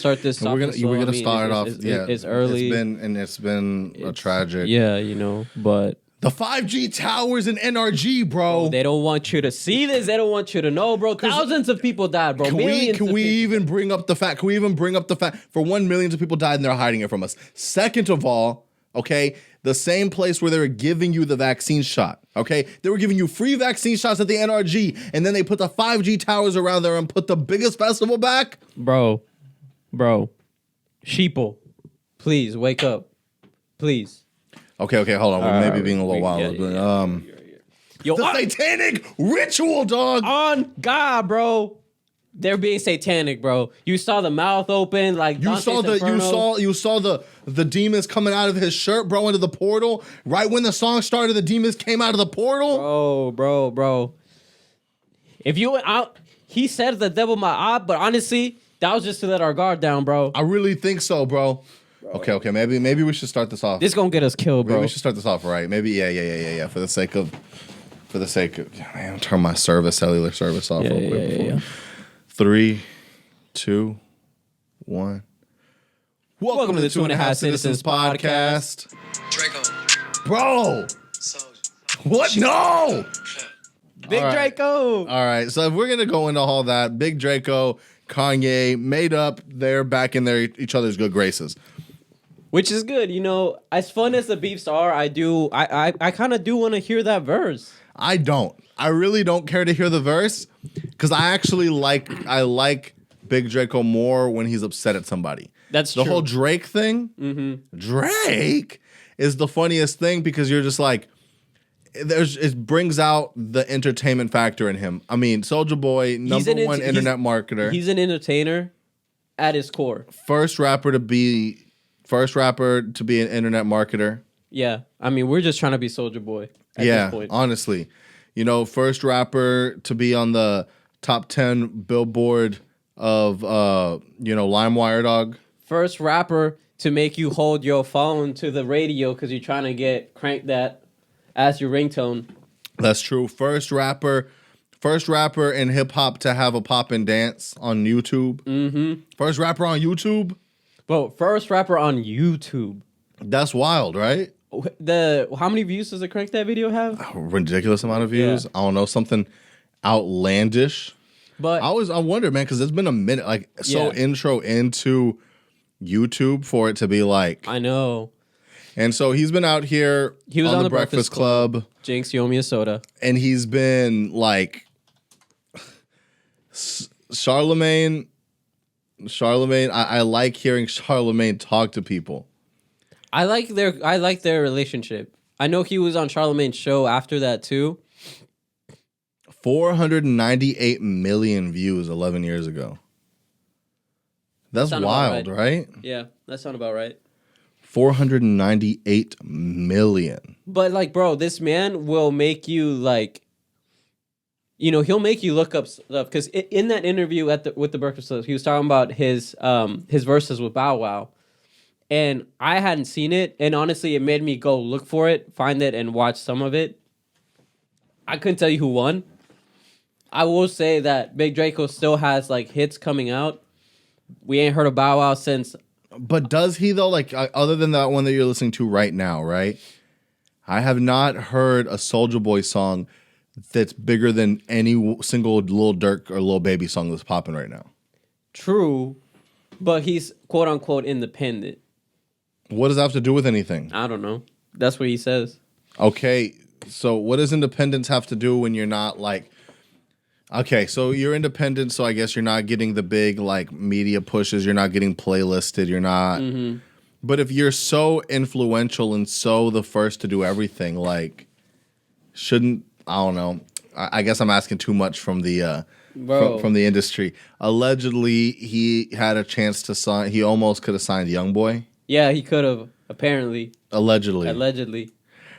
start this. We're gonna start off. It's early. It's been a tragic. Yeah, you know, but the 5G towers in NRG, bro. They don't want you to see this. They don't want you to know, bro. Thousands of people died, bro. Can we even bring up the fact? For 1 million of people died and they're hiding it from us. Second of all, okay, the same place where they were giving you the vaccine shot, okay? They were giving you free vaccine shots at the NRG, and then they put the 5G towers around there and put the biggest festival back? Bro. Sheeple, please, wake up. Please. Okay, hold on. We're maybe being a little wild. Yo, the satanic ritual, dog. On God, bro. They're being satanic, bro. You saw the mouth open, like you saw the demons coming out of his shirt, bro, into the portal. Right when the song started, the demons came out of the portal. Bro. If you went out, he said the devil my op, but honestly, that was just to let our guard down, bro. I really think so, bro. Okay. Maybe we should start this off. This is gonna get us killed, bro. Maybe we should start this off right. Maybe, yeah. For the sake of, man, turn my cellular service off real quick. Yeah. 3, 2, 1. Welcome to the 2.5 Citizens podcast. Draco. Bro. Soulja. What? No. Big Draco. All right. So if we're going to go into all that, Big Draco, Kanye made up. They're back in each other's good graces. Which is good. You know, as fun as the beefs are, I kind of do want to hear that verse. I don't. I really don't care to hear the verse because I like Big Draco more when he's upset at somebody. That's the true. whole Drake thing. Mm-hmm. Drake is the funniest thing because you're just like, it brings out the entertainment factor in him. I mean, Soulja Boy, number one internet marketer. He's an entertainer at his core. First rapper to be an internet marketer. Yeah, I mean, we're just trying to be Soulja Boy. At this point. Honestly, you know, first rapper to be on the top 10 Billboard of LimeWire, dog. First rapper to make you hold your phone to the radio because you're trying to get crank that as your ringtone. That's true. First rapper in hip hop to have a pop and dance on YouTube. Mm-hmm. First rapper on YouTube. Bro, first rapper on YouTube. That's wild, right? How many views does the Crank That video have? A ridiculous amount of views. Yeah. I don't know, something outlandish. But I wonder, man, because it's been a minute, intro into YouTube for it to be like. I know. And so he's been out here. He was on the Breakfast Club. Jinx, you owe me a soda. And he's been like Charlemagne. I like hearing Charlemagne talk to people. I like their relationship. I know he was on Charlemagne's show after that too. 498 million views 11 years ago. That's wild, right? Yeah, that sounds about right. 498 million. But like, bro, this man will make you like, he'll make you look up stuff because in that interview with the Breakfast Club, he was talking about his verses with Bow Wow. And I hadn't seen it, and honestly, it made me go look for it, find it, and watch some of it. I couldn't tell you who won. I will say that Big Draco still has like hits coming out. We ain't heard of Bow Wow since. But does he though? Like other than that one that you're listening to right now, right? I have not heard a Soulja Boy song that's bigger than any single Lil Durk or Lil Baby song that's popping right now. True, but he's quote unquote independent. What does that have to do with anything? I don't know. That's what he says. Okay, so what does independence have to do when you're not like... Okay, so you're independent, so I guess you're not getting the big like media pushes. You're not getting playlisted. You're not... Mm-hmm. But if you're so influential and so the first to do everything, like, shouldn't... I don't know. I guess I'm asking too much from the... From the industry. Allegedly, he had a chance to sign... He almost could have signed YoungBoy. Yeah, he could have, apparently. Allegedly.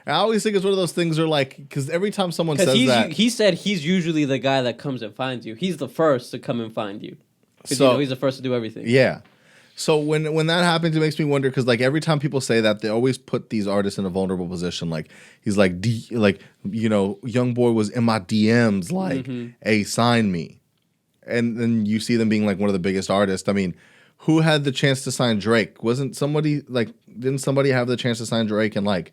I always think it's one of those things where, like, because every time someone says that... He said he's usually the guy that comes and finds you. He's the first to come and find you. Because, he's the first to do everything. Yeah. So when that happens, it makes me wonder, because, like, every time people say that, they always put these artists in a vulnerable position. Like, he's like, YoungBoy was in my DMs, like, hey, sign me. And then you see them being, like, one of the biggest artists. I mean... who had the chance to sign Drake? Wasn't somebody like, didn't somebody have the chance to sign Drake and like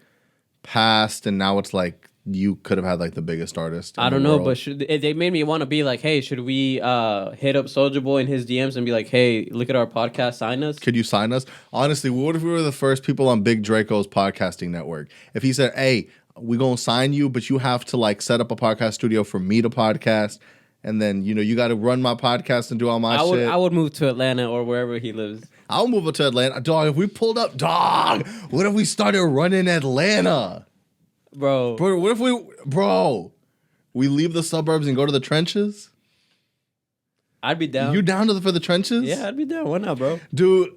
passed, and now it's like you could have had like the biggest artist in I don't the know, world. but they made me want to be like, hey, should we hit up Soulja Boy in his DMs and be like, hey, look at our podcast, sign us? Could you sign us? Honestly, what if we were the first people on Big Draco's podcasting network? If he said, hey, we gonna sign you, but you have to like set up a podcast studio for me to podcast, and then you got to run my podcast and do all my shit. I would move to Atlanta or wherever he lives. I'll move it to Atlanta, dog. If we pulled up, dog, what if we started running Atlanta, bro? What if we leave the suburbs and go to the trenches? I'd be down. You down for the trenches? Yeah, I'd be down. Why not, bro? Dude,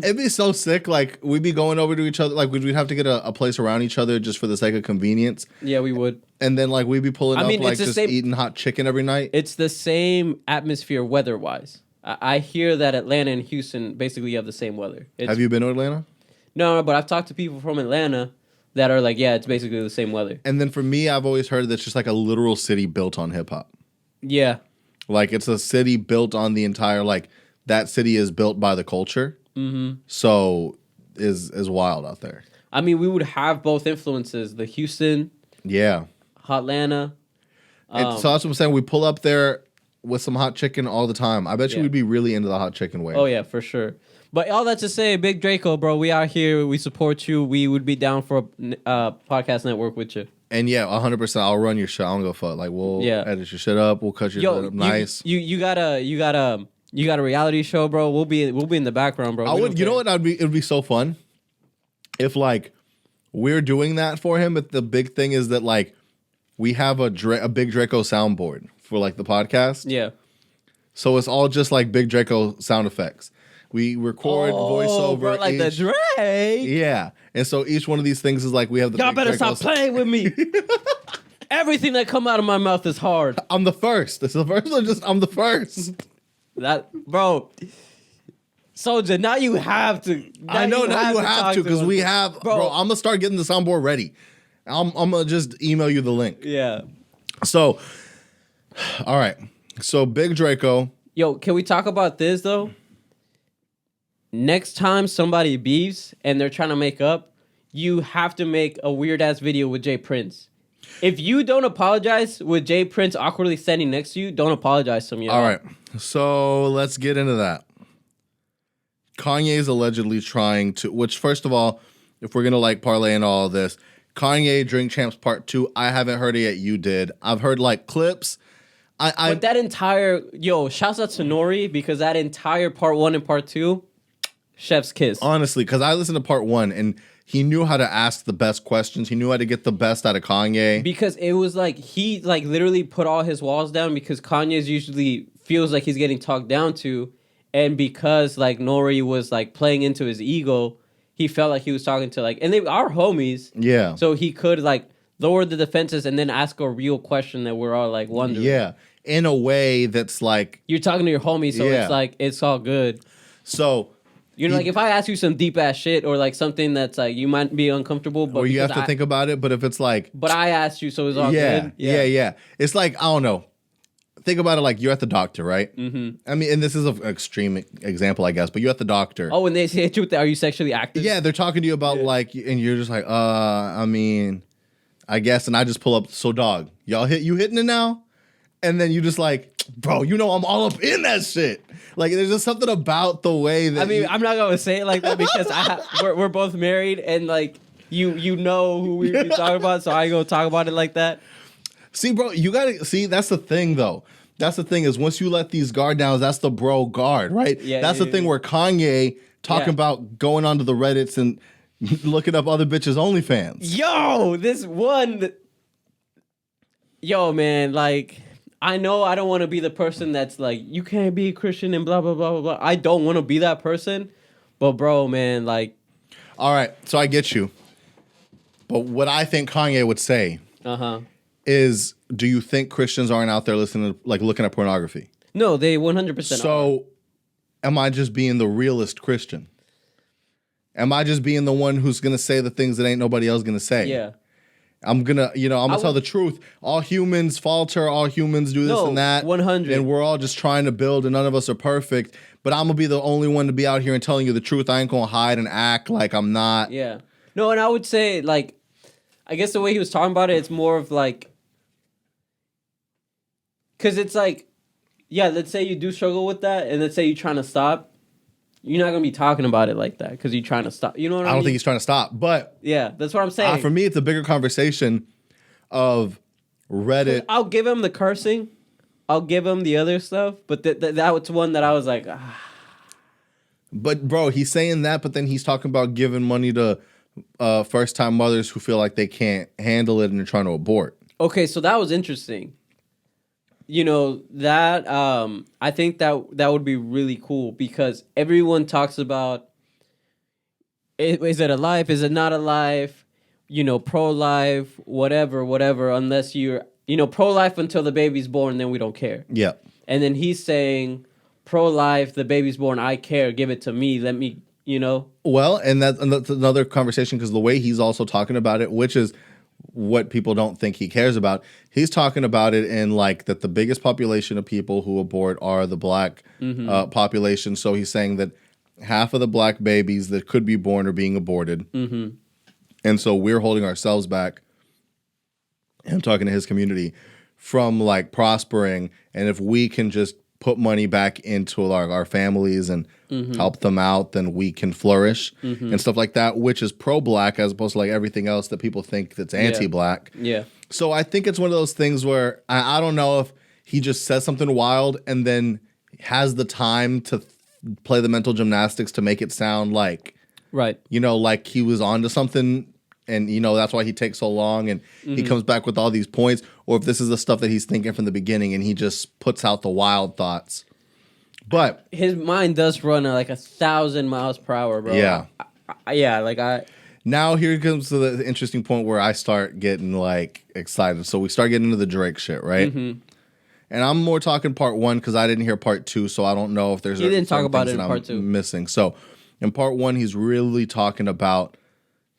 it'd be so sick. Like, we'd be going over to each other. Like, we'd have to get a place around each other just for the sake of convenience. Yeah, we would. And then, like, we'd be pulling up, like, just eating hot chicken every night. It's the same atmosphere weather-wise. I hear that Atlanta and Houston basically have the same weather. Have you been to Atlanta? No, but I've talked to people from Atlanta that are like, yeah, it's basically the same weather. And then for me, I've always heard that it's just like a literal city built on hip-hop. Yeah. Like, it's a city built on the entire, like, that city is built by the culture. Mm-hmm. So, is wild out there. I mean, we would have both influences, the Houston, yeah, Hotlanta. So that's what I'm saying. We pull up there with some hot chicken all the time. I bet you we'd be really into the hot chicken way. Oh, yeah, for sure. But all that to say, Big Draco, bro, we out here. We support you. We would be down for a podcast network with you. And yeah, 100%. I'll run your shit. I don't go fuck. Like, we'll edit your shit up. We'll cut your shit up nice. You got a reality show, bro. We'll be in the background, bro. I would. You know what? It would be so fun if like we're doing that for him. But the big thing is that like we have a Big Draco soundboard for like the podcast. Yeah. So it's all just like Big Draco sound effects. We record voiceover, bro, like the Drake. Yeah, and so each one of these things is like we have the. Y'all better stop playing with me. Everything that come out of my mouth is hard. I'm the first. It's the first one. I'm the first. That, bro. Soulja, now you have to. I know now you have to because we have, bro. I'm gonna start getting the soundboard ready. I'm gonna just email you the link. Yeah. So, all right. So Big Draco. Yo, can we talk about this though? Next time somebody beefs and they're trying to make up, you have to make a weird ass video with Jay Prince. If you don't apologize with Jay Prince awkwardly standing next to you, don't apologize to me. All right. So let's get into that. Kanye is allegedly trying to, which first of all, if we're going to like parlay in all of this, Kanye Drink Champs Part 2, I haven't heard it yet. You did. I've heard like clips. But that entire, shouts out to Nori because that entire Part 1 and Part 2, chef's kiss. Honestly, because I listened to Part 1 and he knew how to ask the best questions. He knew how to get the best out of Kanye. Because it was like, he like literally put all his walls down because Kanye's usually feels like he's getting talked down to. And because like Nori was like playing into his ego, he felt like he was talking to like, and they are homies. Yeah. So he could like lower the defenses and then ask a real question that we're all like wondering. Yeah. In a way that's like. You're talking to your homie, so it's like, it's all good. So. Like if I ask you some deep ass shit or like something that's like you might be uncomfortable, but or you have to think about it. But if it's like, but I asked you, so it's all good. Yeah. It's like I don't know. Think about it like you're at the doctor, right? Mm-hmm. I mean, and this is an extreme example, I guess, but you're at the doctor. Oh, and they say to you, are you sexually active? Yeah, they're talking to you about like, and you're just like, I mean, I guess, and I just pull up. So, dog, you hitting it now? And then you just like, bro, I'm all up in that shit. Like, there's just something about the way that. I mean, I'm not gonna say it like that because we're both married, and like you know who we be talking about, so I ain't gonna talk about it like that. See, bro, you gotta see. That's the thing, though. That's the thing is once you let these guard downs, that's the bro guard, right? Yeah. That's the thing where Kanye talking about going onto the Reddits and looking up other bitches' OnlyFans. Yo, man, like. I know I don't want to be the person that's like, you can't be a Christian and blah, blah, blah, blah, blah. I don't want to be that person. But, bro, man, like. All right. So I get you. But what I think Kanye would say is, do you think Christians aren't out there listening to, like, looking at pornography? No, they 100% So am I just being the realist Christian? Am I just being the one who's going to say the things that ain't nobody else going to say? Yeah. I'm gonna tell the truth. All humans falter. All humans do this and that. 100. And we're all just trying to build, and none of us are perfect. But I'm gonna be the only one to be out here and telling you the truth. I ain't gonna hide and act like I'm not. Yeah. No, and I would say, like, I guess the way he was talking about it, it's more of like, because it's like, yeah, let's say you do struggle with that, and let's say you're trying to stop. You're not going to be talking about it like that because you're trying to stop. You know what I mean? I don't think he's trying to stop. But yeah, that's what I'm saying. for me, it's a bigger conversation of Reddit. I'll give him the cursing. I'll give him the other stuff. But that was one that I was like, ah. But, bro, he's saying that, but then he's talking about giving money to first-time mothers who feel like they can't handle it and they're trying to abort. Okay, so that was interesting. You know, that I think that would be really cool because everyone talks about, is it a life? Is it not a life? You know, pro-life, whatever, unless you're, pro-life until the baby's born, then we don't care. Yeah. And then he's saying, pro-life, the baby's born, I care, give it to me, let me, Well, and that's another conversation because the way he's also talking about it, which is what people don't think he cares about. He's talking about it in like that the biggest population of people who abort are the black population. So he's saying that half of the black babies that could be born are being aborted. Mm-hmm. And so we're holding ourselves back. I'm talking to his community from like prospering. And if we can just put money back into our families and help them out, then we can flourish and stuff like that, which is pro-black as opposed to like everything else that people think that's anti-black. Yeah. So I think it's one of those things where I don't know if he just says something wild and then has the time to play the mental gymnastics to make it sound like, right, like he was onto something. And, that's why he takes so long and he comes back with all these points. Or if this is the stuff that he's thinking from the beginning and he just puts out the wild thoughts. But his mind does run at like 1,000 miles per hour, bro. Yeah. Now here comes to the interesting point where I start getting like excited. So we start getting into the Drake shit, right? Mm-hmm. And I'm more talking part 1 because I didn't hear part 2. So I don't know if there's he didn't talk about it in part 2 missing. So in part 1, he's really talking about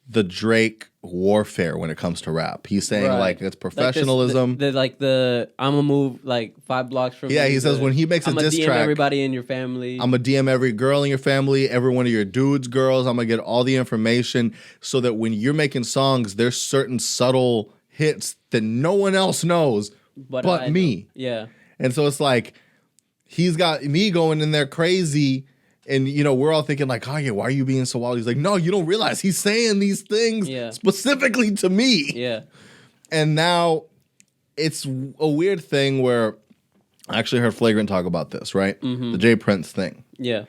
the Drake warfare when it comes to rap. He's saying like it's professionalism. Like I'm gonna move like 5 blocks from. Yeah, he says when he makes a diss track, everybody in your family. I'm gonna DM every girl in your family, every one of your dudes' girls. I'm gonna get all the information so that when you're making songs, there's certain subtle hits that no one else knows but me. Yeah, and so it's like he's got me going in there crazy. And, we're all thinking like, Kanye, why are you being so wild? He's like, no, you don't realize he's saying these things specifically to me. Yeah. And now it's a weird thing where I actually heard Flagrant talk about this, right? Mm-hmm. The Jay Prince thing. Yeah.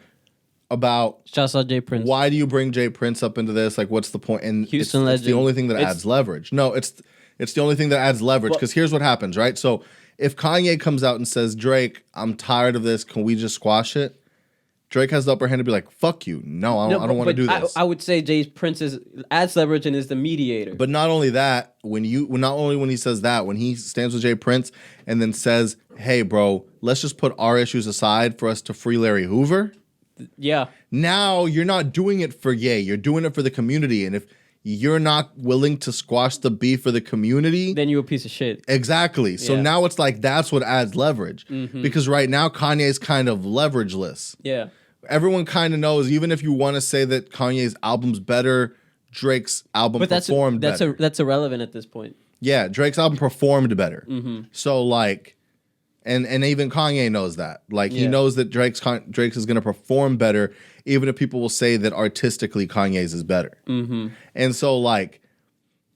About shouts out Jay Prince. Why do you bring Jay Prince up into this? Like, what's the point? And Houston legend. It's the only thing that adds leverage. No, it's the only thing that adds leverage because here's what happens, right? So if Kanye comes out and says, Drake, I'm tired of this. Can we just squash it? Drake has the upper hand to be like, fuck you. No, I don't want to do this. I would say Jay Prince adds leverage and is the mediator. But not only that, when he says that, when he stands with Jay Prince and then says, hey, bro, let's just put our issues aside for us to free Larry Hoover. Yeah. Now you're not doing it for Ye. You're doing it for the community. And if you're not willing to squash the beef for the community, then you're a piece of shit. Exactly. So now it's like that's what adds leverage. Mm-hmm. Because right now Kanye's kind of leverageless. Yeah. Everyone kind of knows, even if you want to say that Kanye's album's better, Drake's album performed better. That's irrelevant at this point. Yeah, Drake's album performed better. Mm-hmm. So like, and even Kanye knows that. Like he knows that Drake's is going to perform better, even if people will say that artistically Kanye's is better. Mm-hmm. And so like,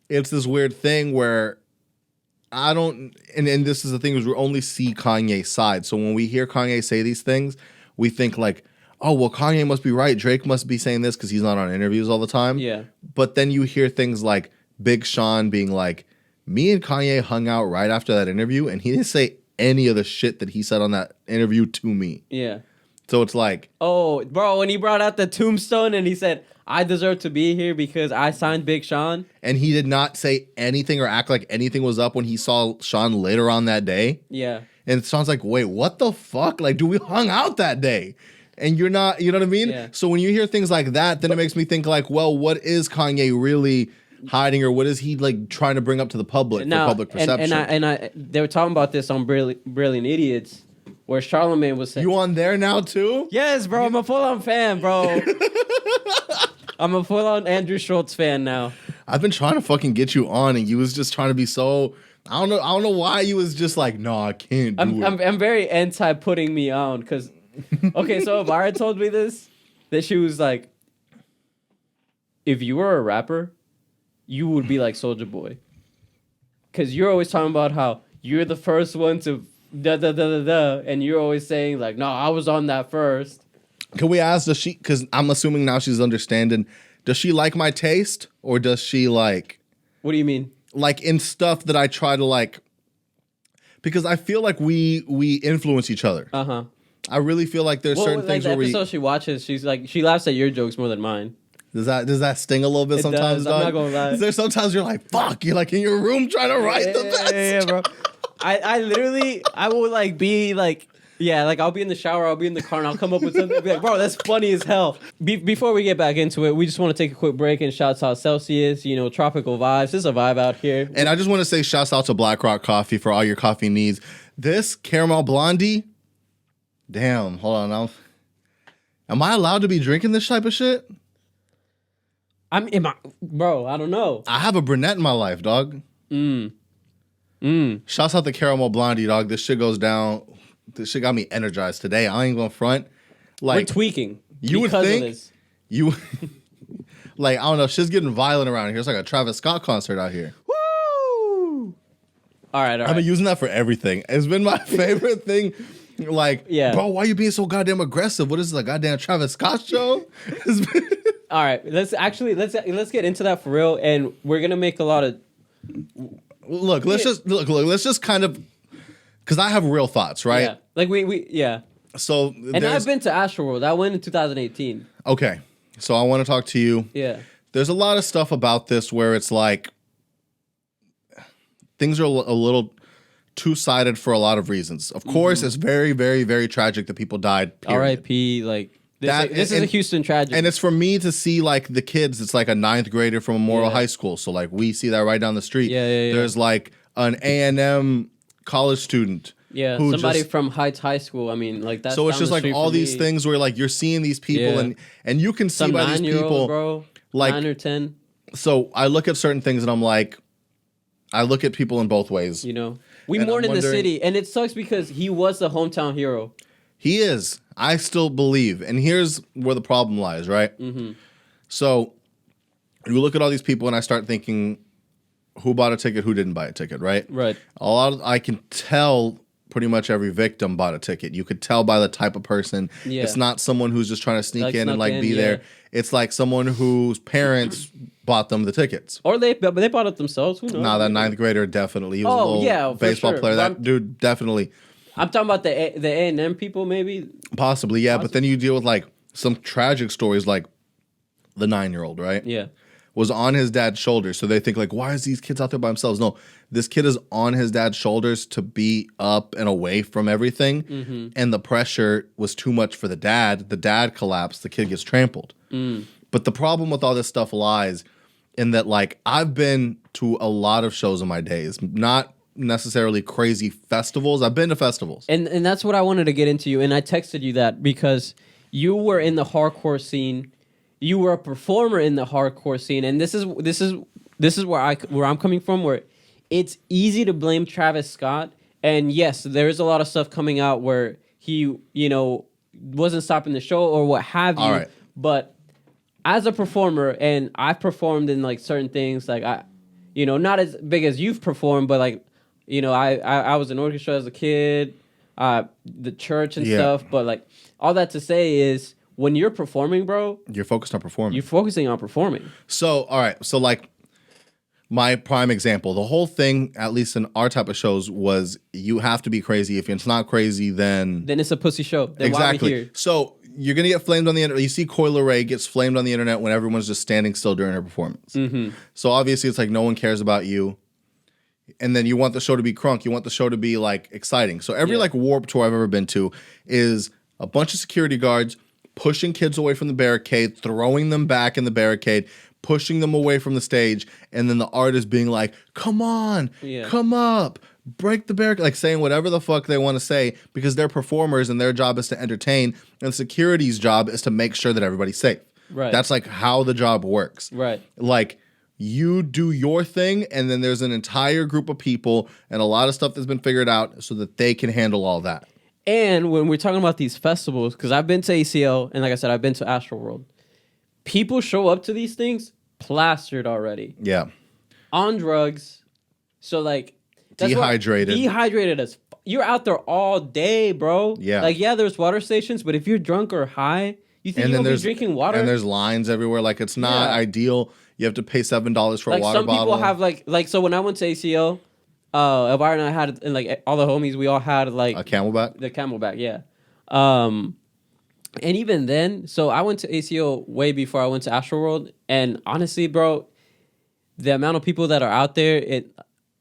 it's this weird thing where I don't, and this is the thing is we only see Kanye's side. So when we hear Kanye say these things, we think like, oh, well, Kanye must be right. Drake must be saying this because he's not on interviews all the time. Yeah. But then you hear things like Big Sean being like, me and Kanye hung out right after that interview, and he didn't say any of the shit that he said on that interview to me. Yeah. So it's like... Oh, bro, when he brought out the tombstone and he said, I deserve to be here because I signed Big Sean. And he did not say anything or act like anything was up when he saw Sean later on that day. Yeah. And Sean's like, wait, what the fuck? Like, dude, we hung out that day. And you're not, you know what I mean? Yeah. So when you hear things like that, then it makes me think like, well, what is Kanye really hiding, or what is he like trying to bring up to the public for public perception? And they were talking about this on Brilliant Idiots, where Charlamagne was saying, "You on there now too?" Yes, bro. I'm a full-on fan, bro. I'm a full-on Andrew Schultz fan now. I've been trying to fucking get you on, and you was just trying to be so. I don't know why you was just like, no, I can't do it. I'm very anti putting me on because, okay, so Amara told me this, that she was like, if you were a rapper, you would be like Soulja Boy, because you're always talking about how you're the first one to and you're always saying like, no, I was on that first. Can we ask, does she? Because I'm assuming now she's understanding. Does she like my taste, or does she like? What do you mean? Like in stuff that I try to like, because I feel like we influence each other. I really feel like there's certain things the where episode she watches, she's like, she laughs at your jokes more than mine. Does that sting a little bit sometimes? Does. I'm not gonna lie. Is there sometimes you're like, fuck, you're like in your room trying to write the best. Yeah, bro. I literally, I will like be like, yeah, like I'll be in the shower, I'll be in the car, and I'll come up with something. Be like, bro, that's funny as hell. Before we get back into it, we just want to take a quick break and shouts out Celsius. You know, tropical vibes. There's a vibe out here. And I just want to say shouts out to Black Rock Coffee for all your coffee needs. This caramel blondie, damn. Hold on, am I allowed to be drinking this type of shit? Bro, I don't know. I have a brunette in my life, dog. Shouts out the caramel blondie, dog. This shit goes down. This shit got me energized today. I ain't gonna front. Like, we're tweaking. You would think you like, I don't know, shit's getting violent around here. It's like a Travis Scott concert out here. Woo! All right. I've been using that for everything. It's been my favorite thing. Like, yeah, bro, why are you being so goddamn aggressive? What is this, a goddamn Travis Scott show? All right, let's get into that for real, and we're gonna make a lot of. Let's just kind of, because I have real thoughts, right? Yeah, like yeah. So, and I've been to Astroworld. I went in 2018. Okay, so I want to talk to you. Yeah, there's a lot of stuff about this where it's like things are a little two-sided for a lot of reasons. Of course, it's very, very, very tragic that people died. R.I.P. Like this is a Houston tragedy, and it's for me to see like the kids. It's like a 9th grader from Memorial High School, so like we see that right down the street. Yeah. There's like an A&M college student. Yeah, somebody from Heights High School. I mean, like that's. So it's just like all these things where like you're seeing these people and you can see by these people, bro, like 9 or 10. So I look at certain things and I'm like, I look at people in both ways. You know, we mourn in the city, and it sucks because he was the hometown hero. He is. I still believe, and here's where the problem lies, right? Mm-hmm. So you look at all these people, and I start thinking, who bought a ticket, who didn't buy a ticket, right? Right. I can tell pretty much every victim bought a ticket. You could tell by the type of person. Yeah. It's not someone who's just trying to sneak in and like be there. It's like someone whose parents bought them the tickets. Or they bought it themselves. Who knows? Nah, that 9th grader definitely. He was a little baseball player. That dude definitely. I'm talking about the A&M people, maybe. Possibly, yeah. But then you deal with like some tragic stories, like the 9-year-old, right? Yeah. Was on his dad's shoulders. So they think like, why is these kids out there by themselves? No, this kid is on his dad's shoulders to be up and away from everything. Mm-hmm. And the pressure was too much for the dad. The dad collapsed. The kid gets trampled. But the problem with all this stuff lies in that, like, I've been to a lot of shows in my days, not necessarily crazy festivals. I've been to festivals. And that's what I wanted to get into you. And I texted you that because you were in the hardcore scene. You were a performer in the hardcore scene, and this is where I'm coming from. Where it's easy to blame Travis Scott, and yes, there is a lot of stuff coming out where he, wasn't stopping the show or what have you. All right. But as a performer, and I've performed in like certain things, like not as big as you've performed, but like, I was in orchestra as a kid, the church and stuff. But like all that to say is, when you're performing, bro, you're focused on performing. You're focusing on performing. So, all right. So, like, my prime example, the whole thing, at least in our type of shows, was you have to be crazy. If it's not crazy, then it's a pussy show. Then exactly. Why are we here? So, you're going to get flamed on the internet. You see Coyle Ray gets flamed on the internet when everyone's just standing still during her performance. Mm-hmm. So, obviously, it's like no one cares about you. And then you want the show to be crunk. You want the show to be, like, exciting. So, every, like, Warped Tour I've ever been to is a bunch of security guards pushing kids away from the barricade, throwing them back in the barricade, pushing them away from the stage, and then the artist being like, come on, come up, break the barricade, like saying whatever the fuck they want to say because they're performers and their job is to entertain, and security's job is to make sure that everybody's safe. Right. That's like how the job works. Right. Like, you do your thing, and then there's an entire group of people and a lot of stuff that's been figured out so that they can handle all that. And when we're talking about these festivals, because I've been to ACL, and like I said, I've been to Astroworld, people show up to these things plastered already. Yeah. On drugs. So, like... Dehydrated as... You're out there all day, bro. Yeah. Like, yeah, there's water stations, but if you're drunk or high, you think you're going to be drinking water? And there's lines everywhere. Like, it's not ideal. You have to pay $7 for a water bottle. Some people have, like... So, when I went to ACL... Elvira and I had, and like all the homies, we all had like a Camelback. The Camelback, yeah. And even then, so I went to ACO way before I went to Astroworld, and honestly, bro, the amount of people that are out there,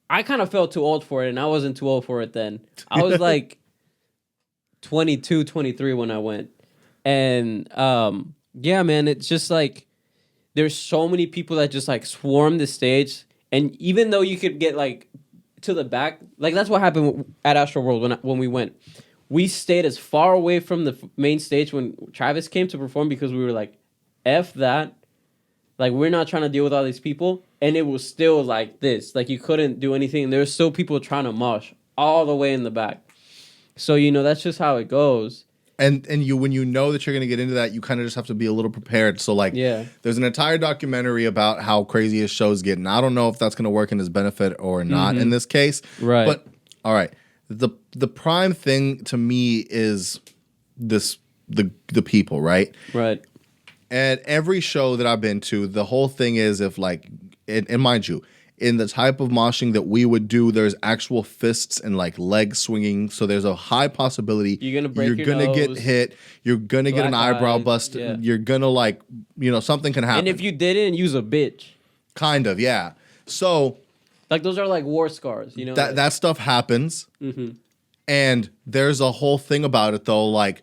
I kind of felt too old for it, and I wasn't too old for it then. I was like 22, 23 when I went, and yeah, man, it's just like there's so many people that just like swarm the stage, and even though you could get like to the back, like that's what happened at Astroworld when we went. We stayed as far away from the main stage when Travis came to perform because we were like, F that. Like, we're not trying to deal with all these people. And it was still like this. Like, you couldn't do anything. There's still people trying to mosh all the way in the back. So, that's just how it goes. And you, when you know that you're going to get into that, you kind of just have to be a little prepared. So, like, there's an entire documentary about how crazy his shows get. And I don't know if that's going to work in his benefit or not in this case. Right. But, all right. The prime thing to me is the people, right? Right. And every show that I've been to, the whole thing is if, like, and mind you, in the type of moshing that we would do, there's actual fists and like leg swinging. So there's a high possibility you're gonna break your gonna nose, get hit. You're gonna get an eyebrow bust. Yeah. You're gonna like, something can happen. And if you didn't, use a bitch. Kind of, yeah. So like those are like war scars, that stuff happens. And there's a whole thing about it though. Like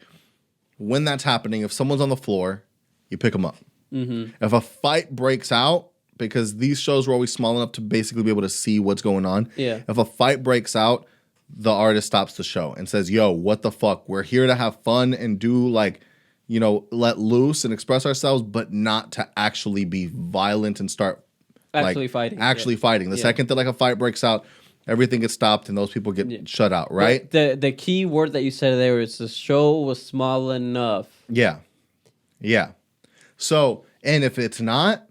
when that's happening, if someone's on the floor, you pick them up. If a fight breaks out, because these shows were always small enough to basically be able to see what's going on. Yeah. If a fight breaks out, the artist stops the show and says, yo, what the fuck? We're here to have fun and do like, let loose and express ourselves, but not to actually be violent and start actually fighting. The second that like a fight breaks out, everything gets stopped and those people get shut out, right? But the key word that you said there is the show was small enough. Yeah. Yeah. So, and if it's not,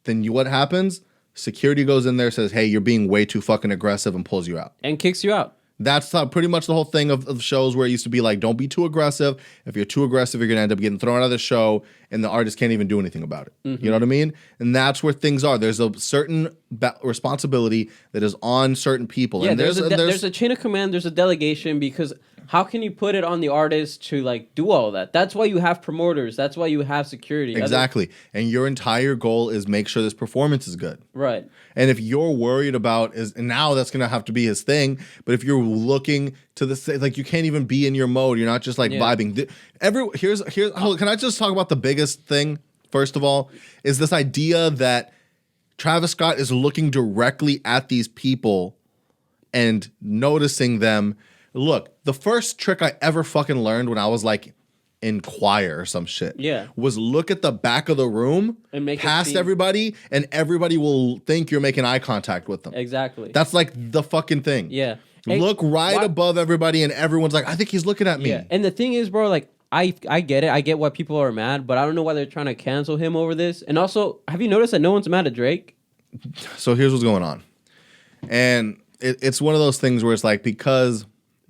then what happens? Security goes in there, says, hey, you're being way too fucking aggressive and pulls you out. And kicks you out. That's pretty much the whole thing of shows where it used to be like, don't be too aggressive. If you're too aggressive, you're going to end up getting thrown out of the show and the artist can't even do anything about it. You know what I mean? And that's where things are. There's a certain responsibility that is on certain people. Yeah, and there's a chain of command, there's a delegation because how can you put it on the artist to like do all that? That's why you have promoters. That's why you have security. Exactly. And your entire goal is make sure this performance is good. Right. And if you're worried about and now that's going to have to be his thing, but if you're looking to like you can't even be in your mode, you're not just like vibing. Here's can I just talk about the biggest thing first of all is this idea that Travis Scott is looking directly at these people and noticing them. Look, the first trick I ever fucking learned when I was like in choir or some shit was look at the back of the room and make past everybody and everybody will think you're making eye contact with them. Exactly. That's like the fucking thing. Yeah. Look above everybody and everyone's like, I think he's looking at me. Yeah. And the thing is, bro, like I get it. I get why people are mad, but I don't know why they're trying to cancel him over this. And also, have you noticed that no one's mad at Drake? So here's what's going on. And it's one of those things where it's like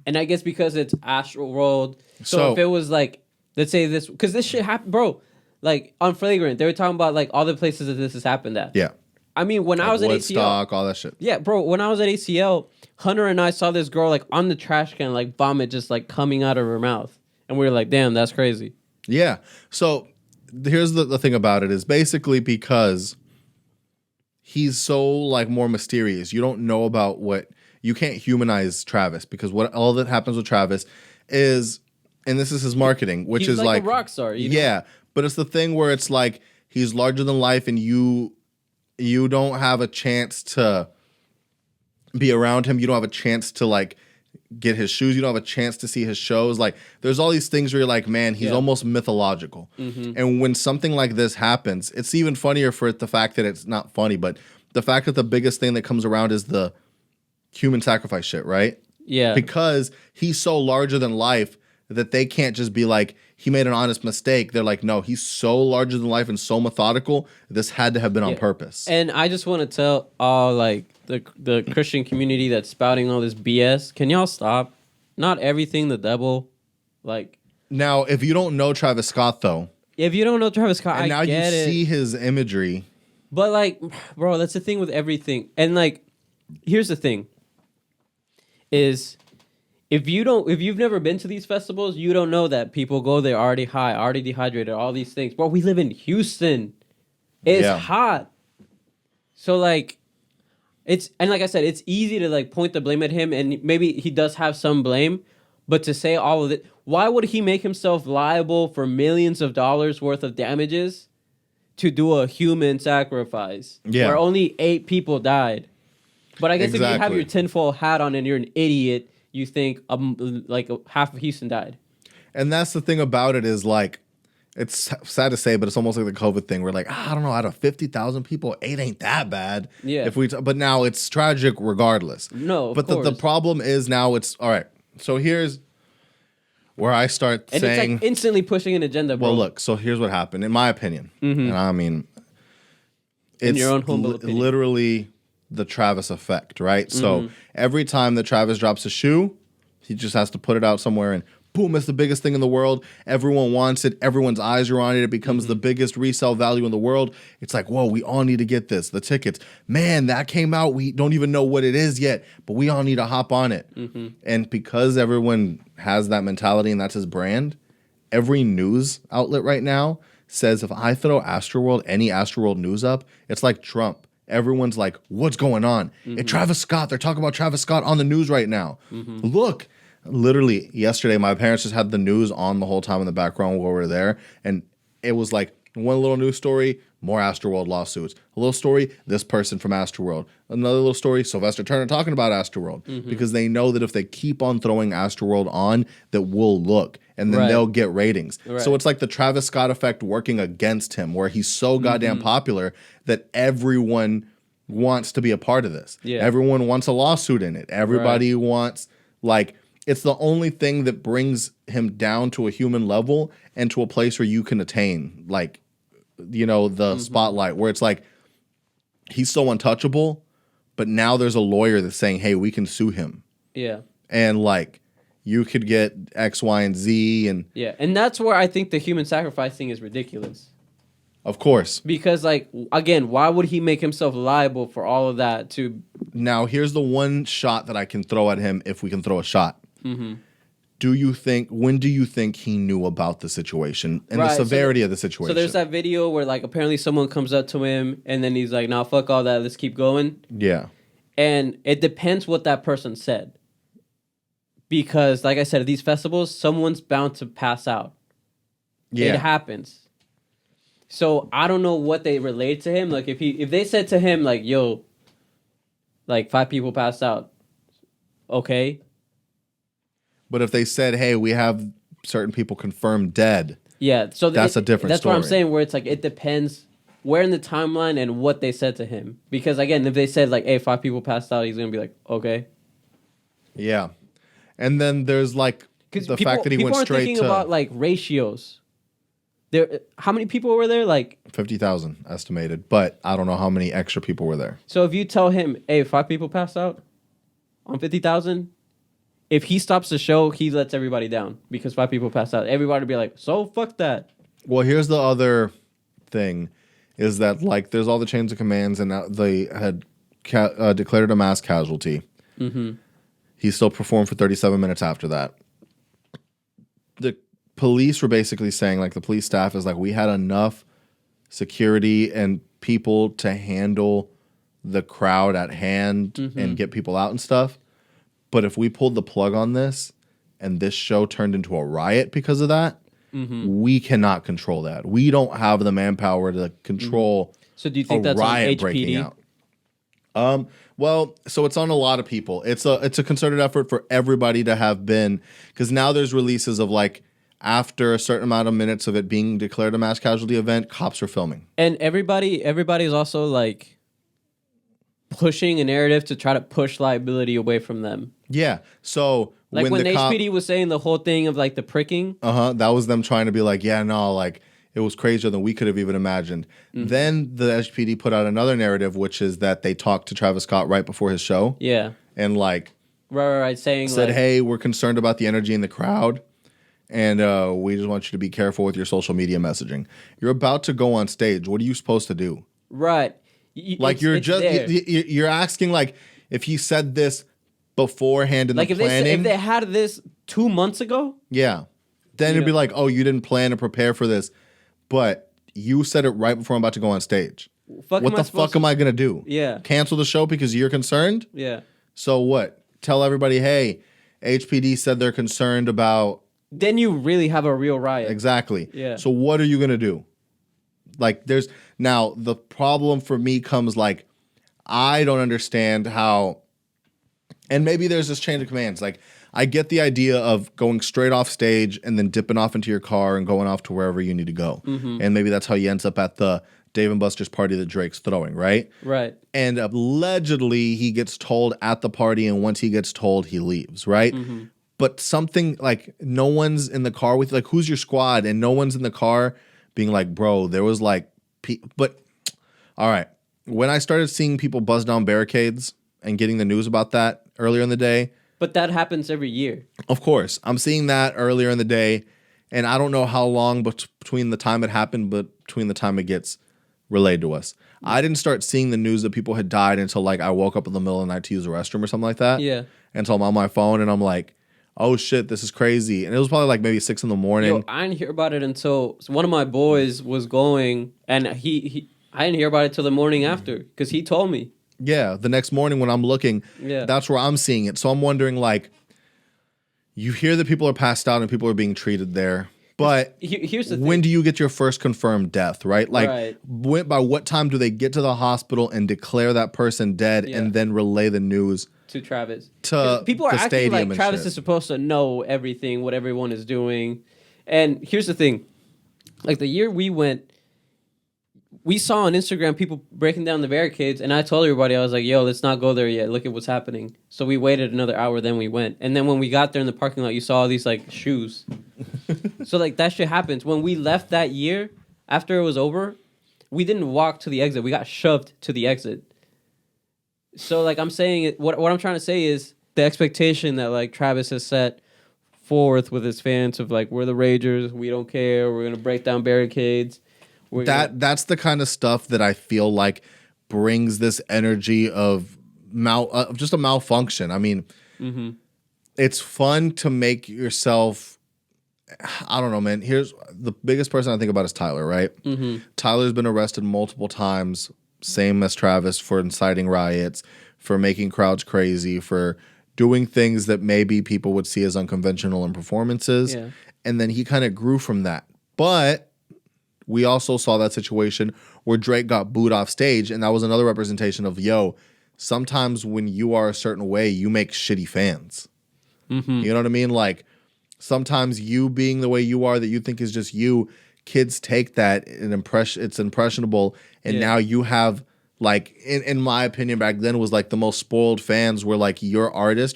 and I guess because it's Astroworld. So if it was like, let's say this, because this shit happened, bro. Like on Flagrant, they were talking about like all the places that this has happened at. Yeah. I mean, when I was at Woodstock, all that shit. Yeah, bro. When I was at ACL, Hunter and I saw this girl like on the trash can, like vomit just like coming out of her mouth, and we were like, "Damn, that's crazy." Yeah. So here's the thing about it is basically because he's so like more mysterious. You don't know about you can't humanize Travis because what all that happens with Travis is, and this is his marketing, which he's is like a rock star. Yeah, but it's the thing where it's like he's larger than life, and you You don't have a chance to be around him. You don't have a chance to like get his shoes. You don't have a chance to see his shows. Like there's all these things where you're like, man, he's almost mythological. And when something like this happens, it's even funnier for the fact that it's not funny, but the fact that the biggest thing that comes around is the human sacrifice shit, right? Yeah. Because he's so larger than life that they can't just be like, he made an honest mistake. They're like, no, he's so larger than life and so methodical. This had to have been on purpose. And I just want to tell all like the Christian community that's spouting all this BS, can y'all stop? Not everything the devil, like. Now, if you don't know Travis Scott, though. If you don't know Travis Scott, and now I get it. you see his imagery. But like, bro, that's the thing with everything. And like, here's the thing. Is if you've never been to these festivals, you don't know that people go there already high, already dehydrated, all these things. Bro, we live in Houston. It's hot. So like, and like I said, it's easy to like point the blame at him, and maybe he does have some blame, but to say all of it, why would he make himself liable for millions of dollars worth of damages to do a human sacrifice where only 8 people died? But I guess if you have your tinfoil hat on and you're an idiot, you think like half of Houston died. And that's the thing about it is like, it's sad to say, but it's almost like the COVID thing. We're like, I don't know, out of 50,000 people, 8 ain't that bad. Yeah. But now it's tragic regardless. No, but the problem is now it's all right. So here's where I start saying, it's like instantly pushing an agenda, bro. Well, look. So here's what happened, in my opinion, and I mean, it's in your own humble opinion. Literally the Travis effect, right? So every time that Travis drops a shoe, he just has to put it out somewhere and boom, it's the biggest thing in the world. Everyone wants it. Everyone's eyes are on it. It becomes the biggest resale value in the world. It's like, whoa, we all need to get this. The tickets. Man, that came out. We don't even know what it is yet, but we all need to hop on it. And because everyone has that mentality and that's his brand, every news outlet right now says if I throw Astroworld, any Astroworld news up, it's like Trump. Everyone's like, what's going on? And Travis Scott, they're talking about Travis Scott on the news right now. Look, literally yesterday, my parents just had the news on the whole time in the background while we were there. And it was like one little news story, more Astroworld lawsuits. A little story, this person from Astroworld. Another little story, Sylvester Turner talking about Astroworld. Because they know that if they keep on throwing Astroworld on, that we'll look. And then they'll get ratings. So it's like the Travis Scott effect working against him, where he's so goddamn popular that everyone wants to be a part of this. Everyone wants a lawsuit in it. Everybody wants, like, it's the only thing that brings him down to a human level and to a place where you can attain, like, you know, the spotlight, where it's like, he's so untouchable, but now there's a lawyer that's saying, hey, we can sue him. Yeah. And, like, you could get X, Y, and Z. And that's where I think the human sacrifice thing is ridiculous. Of course. Because, like, again, why would he make himself liable for all of that to... Now, here's the one shot that I can throw at him if we can throw a shot. When do you think he knew about the situation and the severity of the situation? So there's that video where, like, apparently someone comes up to him and then he's like, nah, fuck all that, let's keep going. Yeah. And it depends what that person said. Because, like I said, at these festivals, someone's bound to pass out. Yeah. It happens. So I don't know what they relayed to him. Like, if they said to him, like, yo, like, 5 people passed out, okay. But if they said, hey, we have certain people confirmed dead, so that's a different story. That's what I'm saying, where it's like, it depends where in the timeline and what they said to him. Because, again, if they said, like, hey, 5 people passed out, he's going to be like, okay. Yeah. And then there's, like, the fact that he went straight to... People are thinking about, like, ratios. How many people were there? Like 50,000 estimated, but I don't know how many extra people were there. So if you tell him, hey, 5 people passed out on 50,000, if he stops the show, he lets everybody down because 5 people passed out. Everybody would be like, so fuck that. Well, here's the other thing is that, like, there's all the chains of commands, and they had declared a mass casualty. He still performed for 37 minutes after that. The police were basically saying, like, the police staff is like, we had enough security and people to handle the crowd at hand and get people out and stuff. But if we pulled the plug on this and this show turned into a riot because of that, we cannot control that. We don't have the manpower to control So do you think that's on riot HPD? breaking out. Well, so it's on a lot of people. It's a concerted effort for everybody to have been, because now there's releases of like after a certain amount of minutes of it being declared a mass casualty event, cops are filming. And everybody's also like pushing a narrative to try to push liability away from them. Yeah. So Like when the HPD was saying the whole thing of like the pricking. that was them trying to be like, yeah, no, like it was crazier than we could have even imagined. Mm-hmm. Then the HPD put out another narrative, which is that they talked to Travis Scott right before his show. Yeah. And like, right, saying said, like, hey, we're concerned about the energy in the crowd. And we just want you to be careful with your social media messaging. You're about to go on stage. What are you supposed to do? Right. Like you're asking like if he said this beforehand in like the planning. If they had this 2 months ago. Yeah. Then it'd be like, oh, you didn't plan to prepare for this. But you said it right before I'm about to go on stage. What the fuck am I going to do? Yeah. Cancel the show because you're concerned? Yeah. So what? Tell everybody, hey, HPD said they're concerned about... Then you really have a real riot. Exactly. Yeah. So what are you going to do? Like there's... Now, the problem for me comes like, I don't understand how... And maybe there's this change of commands. Like, I get the idea of going straight off stage and then dipping off into your car and going off to wherever you need to go. Mm-hmm. And maybe that's how he ends up at the Dave & Buster's party that Drake's throwing, right? Right. And allegedly, he gets told at the party, and once he gets told, he leaves, right? Mm-hmm. But something like no one's in the car with, like, who's your squad? And no one's in the car being like, bro, there was like, but all right. When I started seeing people buzz down barricades and getting the news about that earlier in the day. But that happens every year. Of course. I'm seeing that earlier in the day, and I don't know how long between the time it happened, but between the time it gets relayed to us. I didn't start seeing the news that people had died until like I woke up in the middle of the night to use the restroom or something like that. Yeah. Until I'm on my phone and I'm like, oh shit, this is crazy. And it was probably like maybe 6 a.m. Yo, I didn't hear about it until one of my boys was going, and I didn't hear about it till the morning after because he told me. Yeah, the next morning when I'm looking, that's where I'm seeing it. So I'm wondering, like, you hear that people are passed out and people are being treated there, but here's the thing. When do you get your first confirmed death, right? Like, by what time do they get to the hospital and declare that person dead and then relay the news to Travis? People are acting like Travis is supposed to know everything, what everyone is doing. And here's the thing. Like, the year we went, we saw on Instagram people breaking down the barricades, and I told everybody, I was like, yo, let's not go there yet. Look at what's happening. So we waited another hour, then we went. And then when we got there in the parking lot, you saw all these, like, shoes. So, like, that shit happens. When we left that year, after it was over, we didn't walk to the exit. We got shoved to the exit. So, like, I'm saying, what I'm trying to say is the expectation that, like, Travis has set forth with his fans of, like, we're the Ragers, we don't care, we're going to break down barricades. That's the kind of stuff that I feel like brings this energy of just a malfunction. I mean, It's fun to make yourself. I don't know, man. Here's the biggest person I think about is Tyler, right? Mm-hmm. Tyler's been arrested multiple times, same as Travis, for inciting riots, for making crowds crazy, for doing things that maybe people would see as unconventional in performances. Yeah. And then he kind of grew from that. But we also saw that situation where Drake got booed off stage, and that was another representation of, yo, sometimes when you are a certain way, you make shitty fans. Mm-hmm. You know what I mean? Like, sometimes you being the way you are that you think is just you, kids take that and it's impressionable, and now you have, like, in my opinion back then was like the most spoiled fans where like your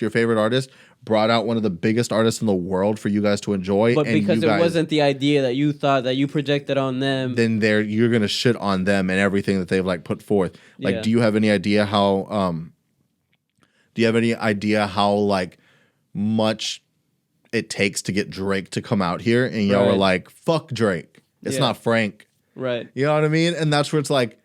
favorite artist, brought out one of the biggest artists in the world for you guys to enjoy. But because it wasn't the idea that you thought that you projected on them, then you're going to shit on them and everything that they've like put forth. Like, do you have any idea how like much it takes to get Drake to come out here? And y'all are like, fuck Drake. It's not Frank. Right. You know what I mean? And that's where it's like,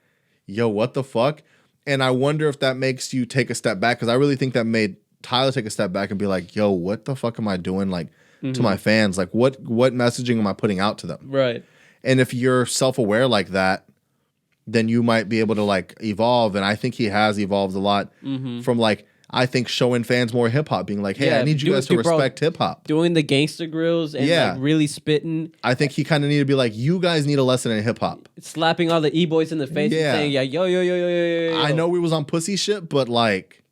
yo, what the fuck? And I wonder if that makes you take a step back, because I really think that made Tyler take a step back and be like, yo, what the fuck am I doing, like, to my fans? Like, what messaging am I putting out to them? Right. And if you're self-aware like that, then you might be able to, like, evolve. And I think he has evolved a lot from, like, I think showing fans more hip hop, being like, hey, Yeah, I need you guys to respect hip hop. Doing the gangster grills and like really spitting. I think he kind of needed to be like, you guys need a lesson in hip hop. Slapping all the e-boys in the face and saying, yeah, yo, yo, yo, yo, yo, yo, yo. I know we was on pussy shit, but like,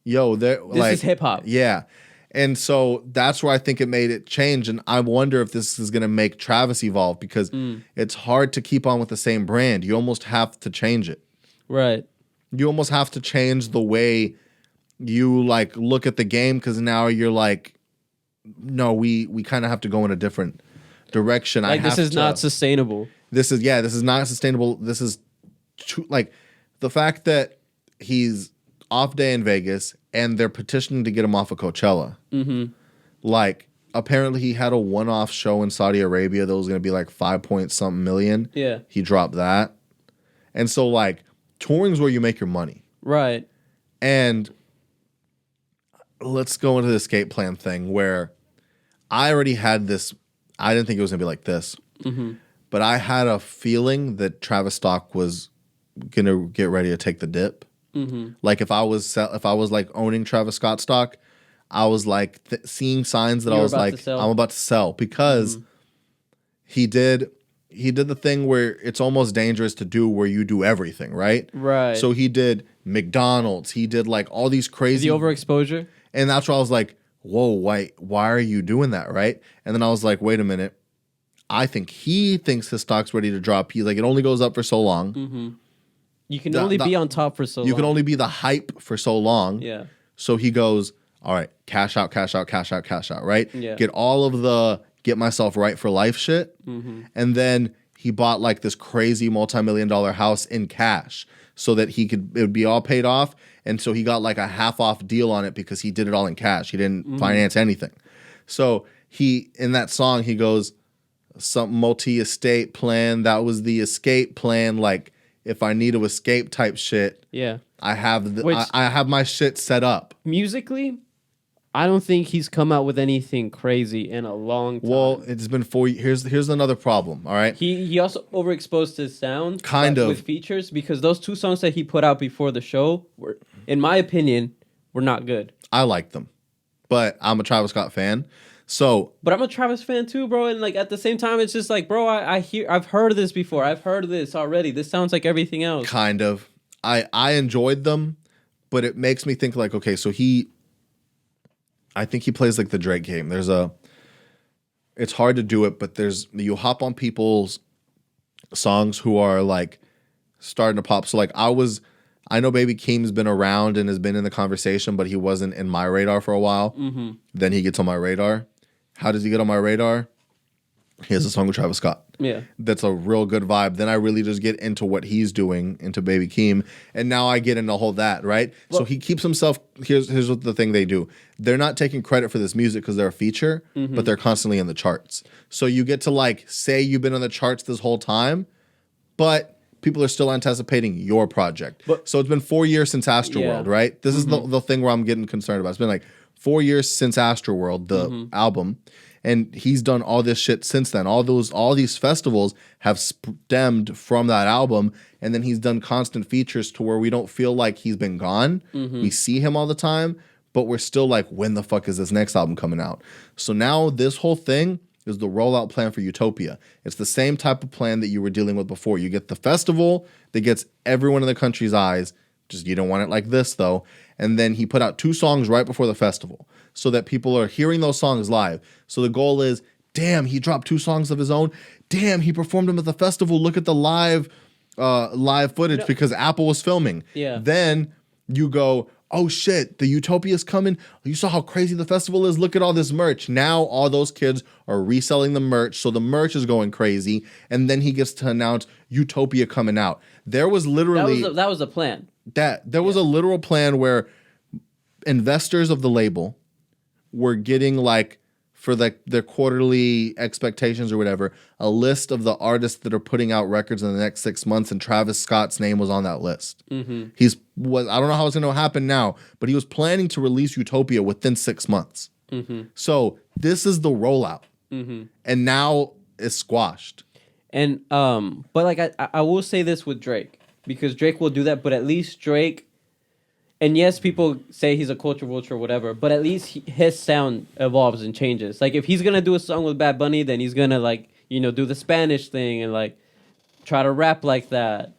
yo, this is hip hop. Yeah. And so that's where I think it made it change. And I wonder if this is going to make Travis evolve because it's hard to keep on with the same brand. You almost have to change it. Right. You almost have to change the way you like look at the game because now you're like, no, we kind of have to go in a different direction. Like this is not sustainable. This is not sustainable. This is like the fact that he's off day in Vegas and they're petitioning to get him off of Coachella. Mm-hmm. Like apparently he had a one-off show in Saudi Arabia that was going to be like 5-point-something million. Yeah. He dropped that. And so like touring's where you make your money. Right. And let's go into the escape plan thing where I already had this. I didn't think it was going to be like this. Mm-hmm. But I had a feeling that Travis stock was going to get ready to take the dip. Mm-hmm. Like if I was like owning Travis Scott stock, I was like seeing signs that I was like, I'm about to sell because he did the thing where it's almost dangerous to do where you do everything, right? Right. So he did McDonald's. He did like all these crazy the overexposure. And that's where I was like, whoa, why are you doing that, right? And then I was like, wait a minute. I think he thinks his stock's ready to drop. He's like, it only goes up for so long. Mm-hmm. You can only be on top for so long. You can only be the hype for so long. Yeah. So he goes, all right, cash out, right? Yeah. Get myself right for life shit. Mm-hmm. And then he bought like this crazy multi-million-dollar house in cash so that it would be all paid off. And so he got like a half-off deal on it because he did it all in cash. He didn't finance anything. So in that song, he goes, some multi-estate plan. That was the escape plan. Like, if I need to escape type shit, yeah, I have I have my shit set up. Musically, I don't think he's come out with anything crazy in a long time. Well, it's been 4 years. Here's another problem. All right. He also overexposed his sound kind of with features because those 2 songs that he put out before the show were, in my opinion, were not good. I like them, but I'm a Travis Scott fan. So, but I'm a Travis fan too, bro. And like at the same time, it's just like, bro, I've heard of this before. I've heard of this already. This sounds like everything else. Kind of. I enjoyed them, but it makes me think like, okay, so I think he plays like the Drake game. It's hard to do it, but you hop on people's songs who are like starting to pop. So like I know Baby Keem's been around and has been in the conversation, but he wasn't in my radar for a while. Mm-hmm. Then he gets on my radar. How does he get on my radar? He has a song with Travis Scott. Yeah. That's a real good vibe. Then I really just get into what he's doing, into Baby Keem. And now I get into all that, right? Well, so he keeps himself, here's what the thing they do. They're not taking credit for this music because they're a feature, but they're constantly in the charts. So you get to like say you've been on the charts this whole time, but people are still anticipating your project. So it's been 4 years since Astroworld, right? This is the thing where I'm getting concerned about. It's been like 4 years since Astroworld, the album. And he's done all this shit since then. All these festivals have stemmed from that album. And then he's done constant features to where we don't feel like he's been gone. Mm-hmm. We see him all the time, but we're still like, when the fuck is this next album coming out? So now this whole thing is the rollout plan for Utopia. It's the same type of plan that you were dealing with before. You get the festival that gets everyone in the country's eyes. Just you don't want it like this though. And then he put out 2 songs right before the festival so that people are hearing those songs live. So the goal is, damn, he dropped 2 songs of his own. Damn, he performed them at the festival. Look at the live footage because Apple was filming. Yeah. Then you go, oh shit, the Utopia's coming. You saw how crazy the festival is. Look at all this merch. Now all those kids are reselling the merch. So the merch is going crazy. And then he gets to announce Utopia coming out. There was literally... That was the plan. There was a literal plan where investors of the label were getting like for their quarterly expectations or whatever, a list of the artists that are putting out records in the next 6 months, and Travis Scott's name was on that list. Mm-hmm. I don't know how it's going to happen now, but he was planning to release Utopia within 6 months. Mm-hmm. So this is the rollout, and now it's squashed. And but like I will say this with Drake, because Drake will do that, but at least Drake, And yes, people say he's a culture vulture or whatever, but at least his sound evolves and changes. Like if he's gonna do a song with Bad Bunny, then he's gonna like do the Spanish thing and like try to rap like that.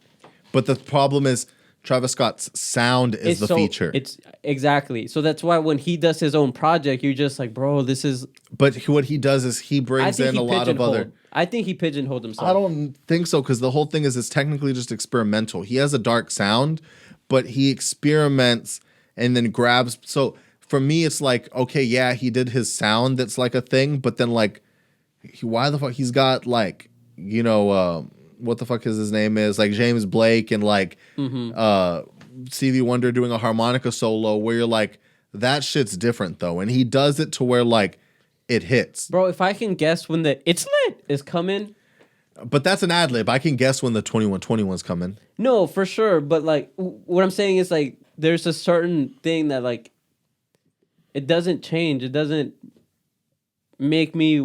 But the problem is Travis Scott's sound is the feature. It's exactly. So that's why when he does his own project, you're just like, bro, this is. But what he does is he brings in a lot of other. I think he pigeonholed himself. I don't think so because the whole thing is it's technically just experimental. He has a dark sound, but he experiments and then grabs. So for me, it's like, okay, yeah, he did his sound that's like a thing, but then like, why the fuck he's got like, what the fuck his name is, like James Blake and like Stevie Wonder doing a harmonica solo where you're like, that shit's different though. And he does it to where like it hits. Bro, if I can guess when the It's Lit is coming. But that's an ad lib. I can guess when the 2121's coming. No, for sure. But like what I'm saying is like there's a certain thing that like it doesn't change. It doesn't make me,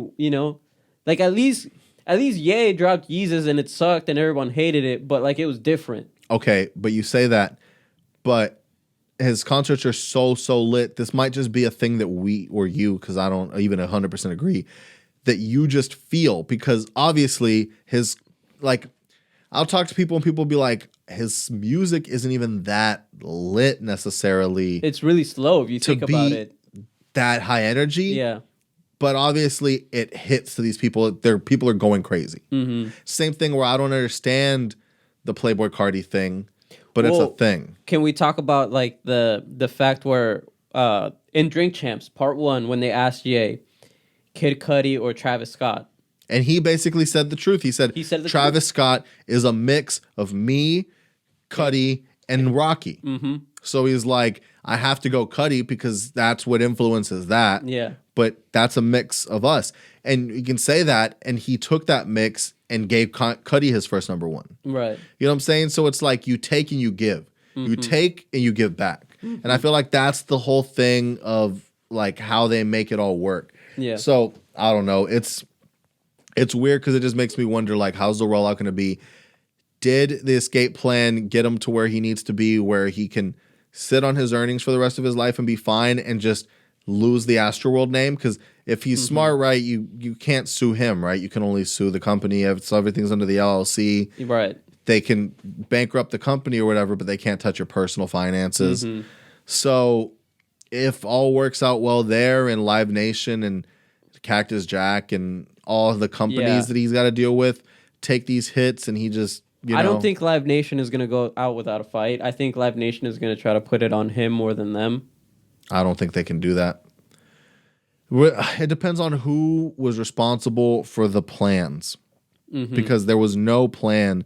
like at least Ye dropped Yeezus and it sucked and everyone hated it, but like it was different. Okay, but you say that, but his concerts are so lit. This might just be a thing that we or you, because I don't even 100% agree, that you just feel because obviously his like I'll talk to people and people will be like, his music isn't even that lit necessarily. It's really slow if you think about it. That high energy. Yeah. But obviously it hits to these people. People are going crazy. Mm-hmm. Same thing where I don't understand the Playboi Carti thing, but it's a thing. Can we talk about like the fact where in Drink Champs Part 1 when they asked Ye, Kid Cudi or Travis Scott? And he basically said the truth. He said Travis Scott is a mix of me, Cudi, and Rocky. Mm-hmm. So he's like, I have to go Cudi because that's what influences that. Yeah. But that's a mix of us. And you can say that, and he took that mix and gave Cudi his first number one. Right. You know what I'm saying? So it's like you take and you give. Mm-hmm. You take and you give back. Mm-hmm. And I feel like that's the whole thing of like how they make it all work. Yeah. So I don't know. It's weird because it just makes me wonder like how's the rollout going to be? Did the escape plan get him to where he needs to be, where he can sit on his earnings for the rest of his life and be fine and just lose the Astroworld name? Because if he's smart, right, you can't sue him, right? You can only sue the company if everything's under the LLC. Right. They can bankrupt the company or whatever, but they can't touch your personal finances. Mm-hmm. So if all works out well there and Live Nation and Cactus Jack and all the companies that he's got to deal with take these hits and he just, I don't think Live Nation is going to go out without a fight. I think Live Nation is going to try to put it on him more than them. I don't think they can do that. It depends on who was responsible for the plans, because there was no plan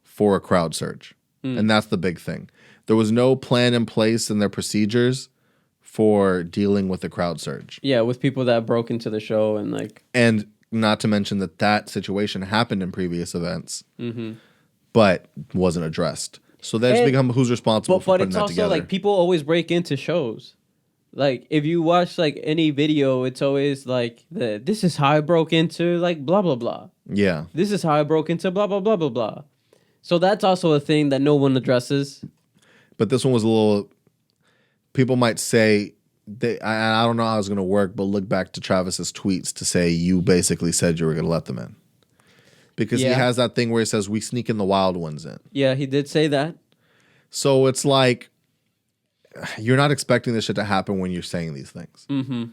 for a crowd surge, and that's the big thing. There was no plan in place in their procedures for dealing with the crowd surge. Yeah, with people that broke into the show and not to mention that situation happened in previous events, but wasn't addressed. So that's become who's responsible for putting that together. But it's also like people always break into shows. Like if you watch like any video, it's always like this is how I broke into like blah blah blah. Yeah. This is how I broke into blah blah blah blah blah. So that's also a thing that no one addresses. But this one was a little. People might say I don't know how it's going to work, but look back to Travis's tweets to say you basically said you were going to let them in, because he has that thing where he says we sneak in the wild ones in. Yeah, he did say that. So it's like. You're not expecting this shit to happen when you're saying these things. Mm-hmm.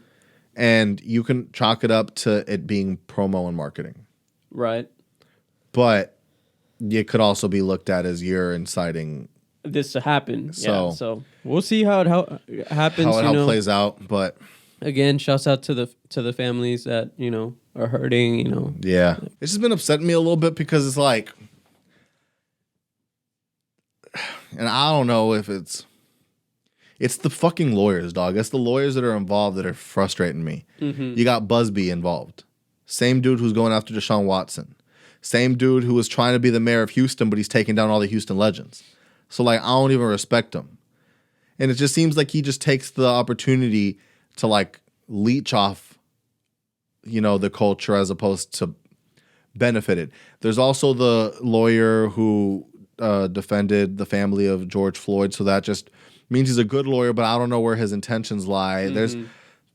And you can chalk it up to it being promo and marketing. Right. But it could also be looked at as you're inciting this to happen. So we'll see how it happens. How it plays out. But again, shouts out to the families that, are hurting, Yeah. It's just been upsetting me a little bit because it's like, and I don't know if it's the fucking lawyers, dog. It's the lawyers that are involved that are frustrating me. Mm-hmm. You got Busby involved. Same dude who's going after Deshaun Watson. Same dude who was trying to be the mayor of Houston, but he's taking down all the Houston legends. So, like, I don't even respect him. And it just seems like he just takes the opportunity to, like, leech off, the culture as opposed to benefit it. There's also the lawyer who defended the family of George Floyd, so that just means he's a good lawyer, but I don't know where his intentions lie.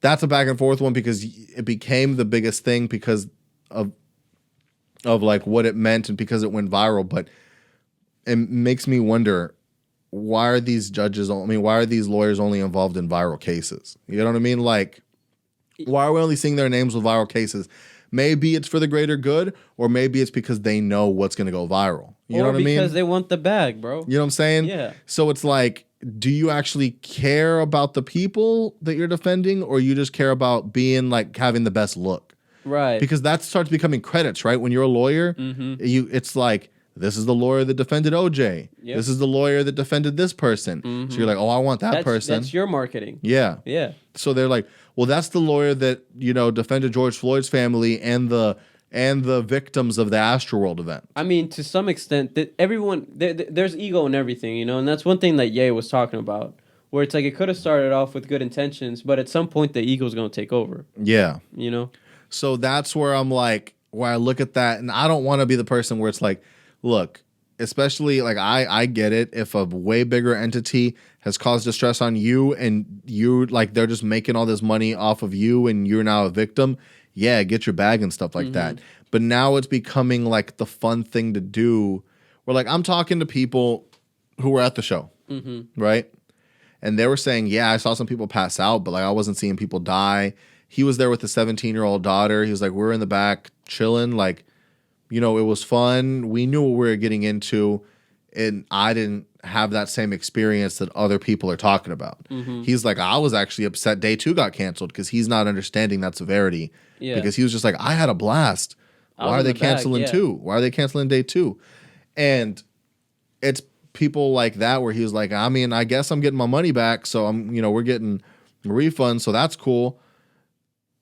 That's a back and forth one because it became the biggest thing because of like what it meant and because it went viral. But it makes me wonder, why are these why are these lawyers only involved in viral cases? You know what I mean? Like, why are we only seeing their names with viral cases? Maybe it's for the greater good, or maybe it's because they know what's going to go viral. You know what I mean? Or because they want the bag, bro. You know what I'm saying? Yeah. So it's like, do you actually care about the people that you're defending, or you just care about being like having the best look? Right. Because that starts becoming credits, right? When you're a lawyer, it's like, this is the lawyer that defended OJ. Yep. This is the lawyer that defended this person. So you're like, oh, I want that person. That's your marketing. Yeah. Yeah. So they're like, well, that's the lawyer that, defended George Floyd's family and the victims of the Astroworld event. I mean, to some extent, that everyone there's ego in everything, and that's one thing that Ye was talking about, where it's like it could have started off with good intentions, but at some point the ego is going to take over. Yeah. So that's where I'm like, where I look at that, and I don't want to be the person where it's like, look, especially like I get it if a way bigger entity has caused distress on you and you like they're just making all this money off of you and you're now a victim. Yeah, get your bag and stuff like that. But now it's becoming like the fun thing to do. Where like I'm talking to people who were at the show, right? And they were saying, yeah, I saw some people pass out, but like I wasn't seeing people die. He was there with a 17-year-old daughter. He was like, we're in the back chilling, like, it was fun. We knew what we were getting into, and I didn't have that same experience that other people are talking about. He's like, I was actually upset day 2 got canceled because he's not understanding that severity. Yeah. Because he was just like, I had a blast. Why are they canceling 2? Why are they canceling day 2? And it's people like that where he was like, I mean, I guess I'm getting my money back, so we're getting a refund, so that's cool.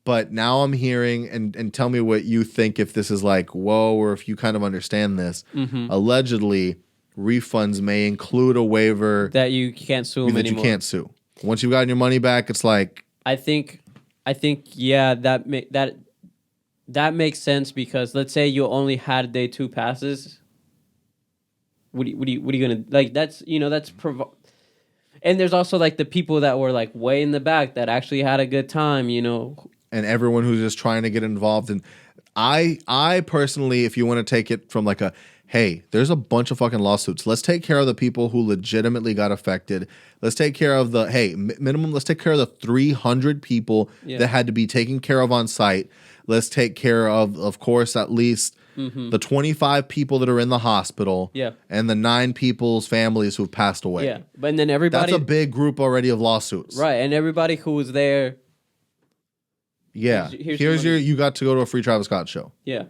But now I'm hearing, and tell me what you think if this is like, whoa, or if you kind of understand this. Allegedly, refunds may include a waiver that you can't sue them anymore. You can't sue. Once you've gotten your money back, it's like... I think yeah, that makes sense because let's say you only had day 2 passes. What are you gonna like? That's and there's also like the people that were like way in the back that actually had a good time, And everyone who's just trying to get involved. And I personally, if you want to take it from like hey, there's a bunch of fucking lawsuits. Let's take care of the people who legitimately got affected. Let's take care of minimum, let's take care of the 300 people that had to be taken care of on site. Let's take care of course, at least the 25 people that are in the hospital and the 9 people's families who've passed away. Yeah, but then everybody... That's a big group already of lawsuits. Right, and everybody who was there... Yeah, here's you got to go to a free Travis Scott show. Yeah.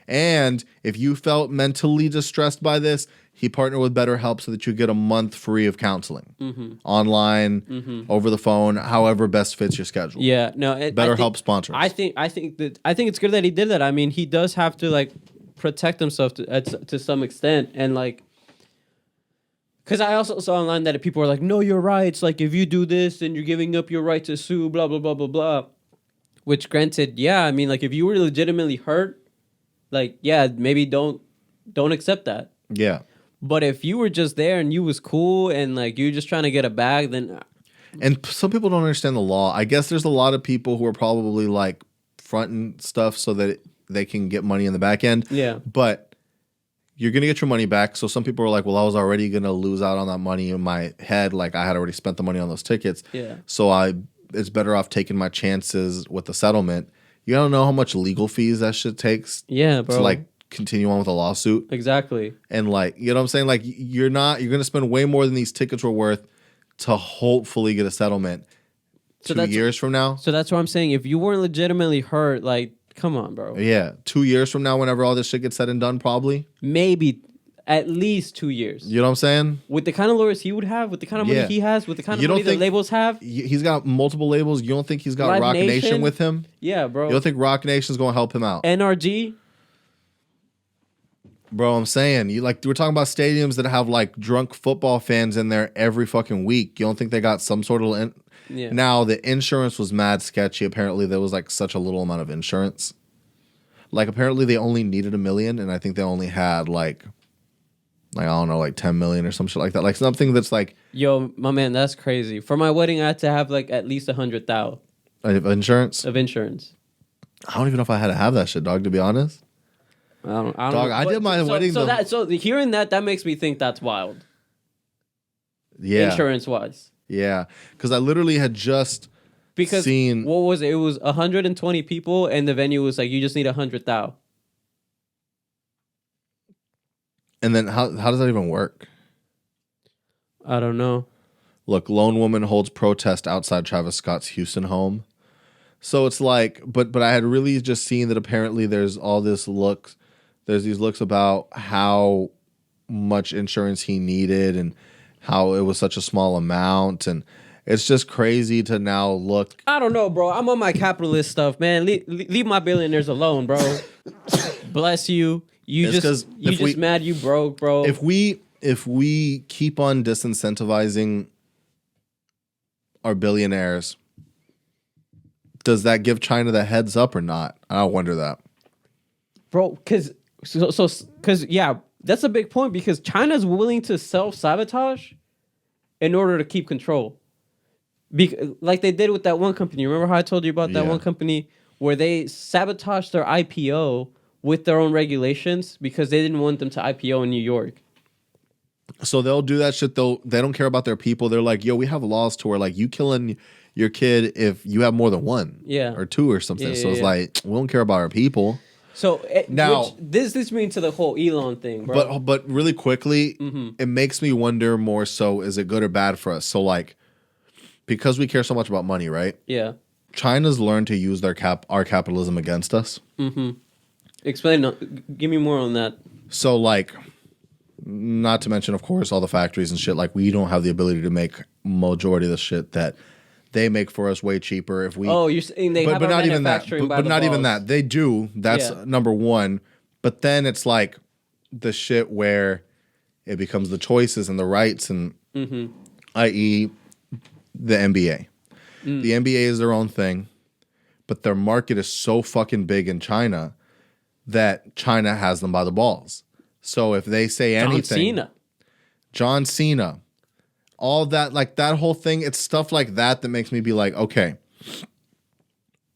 And if you felt mentally distressed by this, he partnered with BetterHelp so that you get a month free of counseling online, over the phone, however best fits your schedule. Yeah, no, BetterHelp sponsors. I think it's good that he did that. I mean, he does have to like protect himself to some extent, and like, because I also saw online that people are like, "No, your rights. Like, if you do this, then you're giving up your right to sue." Blah blah blah blah blah. Which, granted, yeah, I mean, like, if you were legitimately hurt, like, yeah, maybe don't accept that. Yeah. But if you were just there and you was cool and like you're just trying to get a bag, then... And some people don't understand the law. I guess there's a lot of people who are probably like fronting stuff so that they can get money in the back end. Yeah. But you're going to get your money back. So some people are like, well, I was already going to lose out on that money in my head. Like I had already spent the money on those tickets. Yeah. So it's better off taking my chances with the settlement. You don't know how much legal fees that shit takes. Yeah, bro. To like continue on with a lawsuit. Exactly. And like, you know what I'm saying? Like you're going to spend way more than these tickets were worth to hopefully get a settlement 2 years from now. So that's what I'm saying. If you weren't legitimately hurt, like, come on, bro. Yeah. 2 years from now, whenever all this shit gets said and done, probably. Maybe at least 2 years. You know what I'm saying? With the kind of lawyers he would have, with the kind of money he has, with the kind of money that labels have. He's got multiple labels. You don't think he's got Rock Nation with him? Yeah, bro. You don't think Rock Nation's going to help him out? NRG? Bro, I'm saying, we're talking about stadiums that have like drunk football fans in there every fucking week. You don't think they got some sort of... Now, the insurance was mad sketchy. Apparently, there was like such a little amount of insurance. Like, apparently they only needed $1 million, and I think they only had like Like, I don't know, like 10 million or some shit like that. Like something that's like, Yo, my man, that's crazy. For my wedding, I had to have like at least 100,000 insurance. of insurance. I don't even know if I had to have that shit, dog, to be honest. I don't Dog, know. I did my wedding. So hearing that makes me think that's wild. Yeah. Insurance wise. Yeah. Because I literally had just seen. What was it? It was 120 people, and the venue was like, you just need 100,000. And then how does that even work? I don't know. Look, lone woman holds protest outside Travis Scott's Houston home. So it's like, but I had really just seen that apparently there's all this looks. There's these looks about how much insurance he needed and how it was such a small amount. And it's just crazy to now look. I don't know, bro. I'm on my capitalist stuff, man. Leave my billionaires alone, bro. Bless you. You just mad you broke, bro. If we keep on disincentivizing our billionaires, does that give China the heads up or not? I wonder that. Bro, because yeah, that's a big point because China's willing to self-sabotage in order to keep control. Like they did with that one company. Remember how I told you about that one company where they sabotaged their IPO with their own regulations because they didn't want them to IPO in New York. So they'll do that shit though. They don't care about their people. They're like, yo, we have laws to where like you killing your kid if you have more than one or two or something. So it's like, we don't care about our people. So now this leads me into the whole Elon thing, bro. But really quickly, it makes me wonder more so, is it good or bad for us? So like, because we care so much about money, right? Yeah. China's learned to use our capitalism against us. Mm-hmm. Explain. Give me more on that. So like, not to mention, of course, all the factories and shit. Like, we don't have the ability to make majority of the shit that they make for us way cheaper. If we you're saying they have but not even that. But not even that. They do. That's number one. But then it's like the shit where it becomes the choices and the rights and i.e. the NBA. The NBA is their own thing, but their market is so fucking big in China that China has them by the balls. So if they say anything, John Cena, all that, like that whole thing, it's stuff like that makes me be like, okay,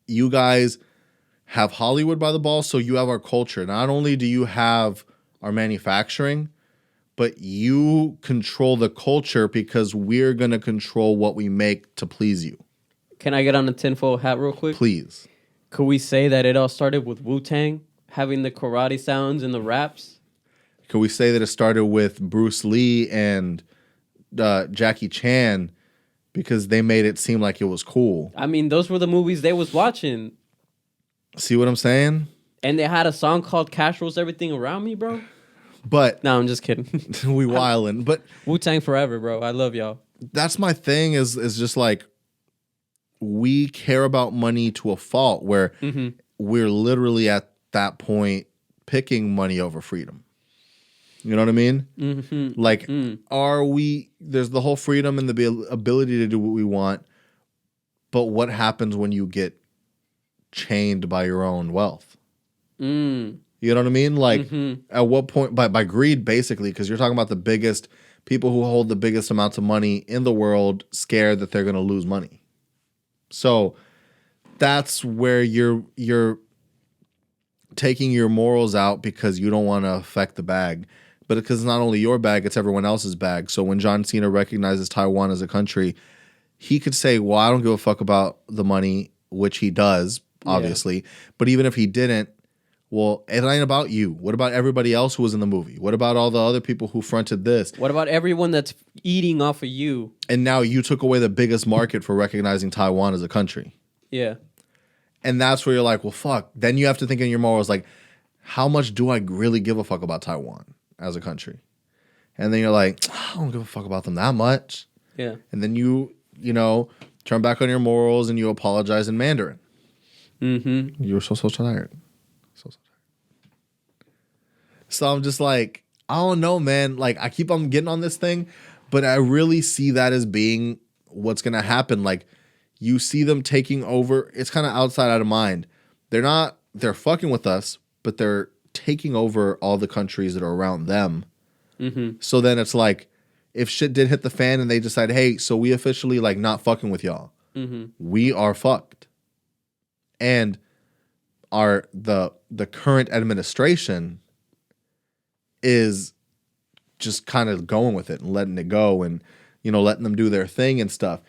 you guys have Hollywood by the balls, so you have our culture. Not only do you have our manufacturing, but you control the culture because we're going to control what we make to please you. Can I get on the tinfoil hat real quick? Please. Could we say that it all started with Wu-Tang having the karate sounds and the raps? Could we say that it started with Bruce Lee and Jackie Chan because they made it seem like it was cool? I mean, those were the movies they was watching. See what I'm saying? And they had a song called Cash Rules Everything Around Me, bro. But no, I'm just kidding. We wildin'. But Wu-Tang forever, bro. I love y'all. That's my thing is just like we care about money to a fault where we're literally at that point picking money over freedom. You know what I mean? Mm-hmm. Like, are we, there's the whole freedom and the ability to do what we want, but what happens when you get chained by your own wealth? You know what I mean? Like, at what point, by greed, basically, because you're talking about the biggest, people who hold the biggest amounts of money in the world scared that they're going to lose money. So that's where you're taking your morals out because you don't want to affect the bag. But because it's not only your bag, it's everyone else's bag. So when John Cena recognizes Taiwan as a country, he could say, well, I don't give a fuck about the money, which he does, obviously. Yeah. But even if he didn't, well, it ain't about you. What about everybody else who was in the movie? What about all the other people who fronted this? What about everyone that's eating off of you? And now you took away the biggest market for recognizing Taiwan as a country. Yeah. And that's where you're like, well, fuck. Then you have to think in your morals, like, how much do I really give a fuck about Taiwan as a country? And then you're like, I don't give a fuck about them that much. Yeah. And then you turn back on your morals and you apologize in Mandarin. Mm-hmm. You were so tired. So I'm just like, I don't know, man. Like, I keep on getting on this thing, but I really see that as being what's going to happen. Like, you see them taking over. It's kind of outside out of mind. They're fucking with us, but they're taking over all the countries that are around them. So then it's like, if shit did hit the fan and they decide, hey, so we officially like not fucking with y'all, we are fucked. And the current administration is just kind of going with it and letting it go and, you know, letting them do their thing and stuff.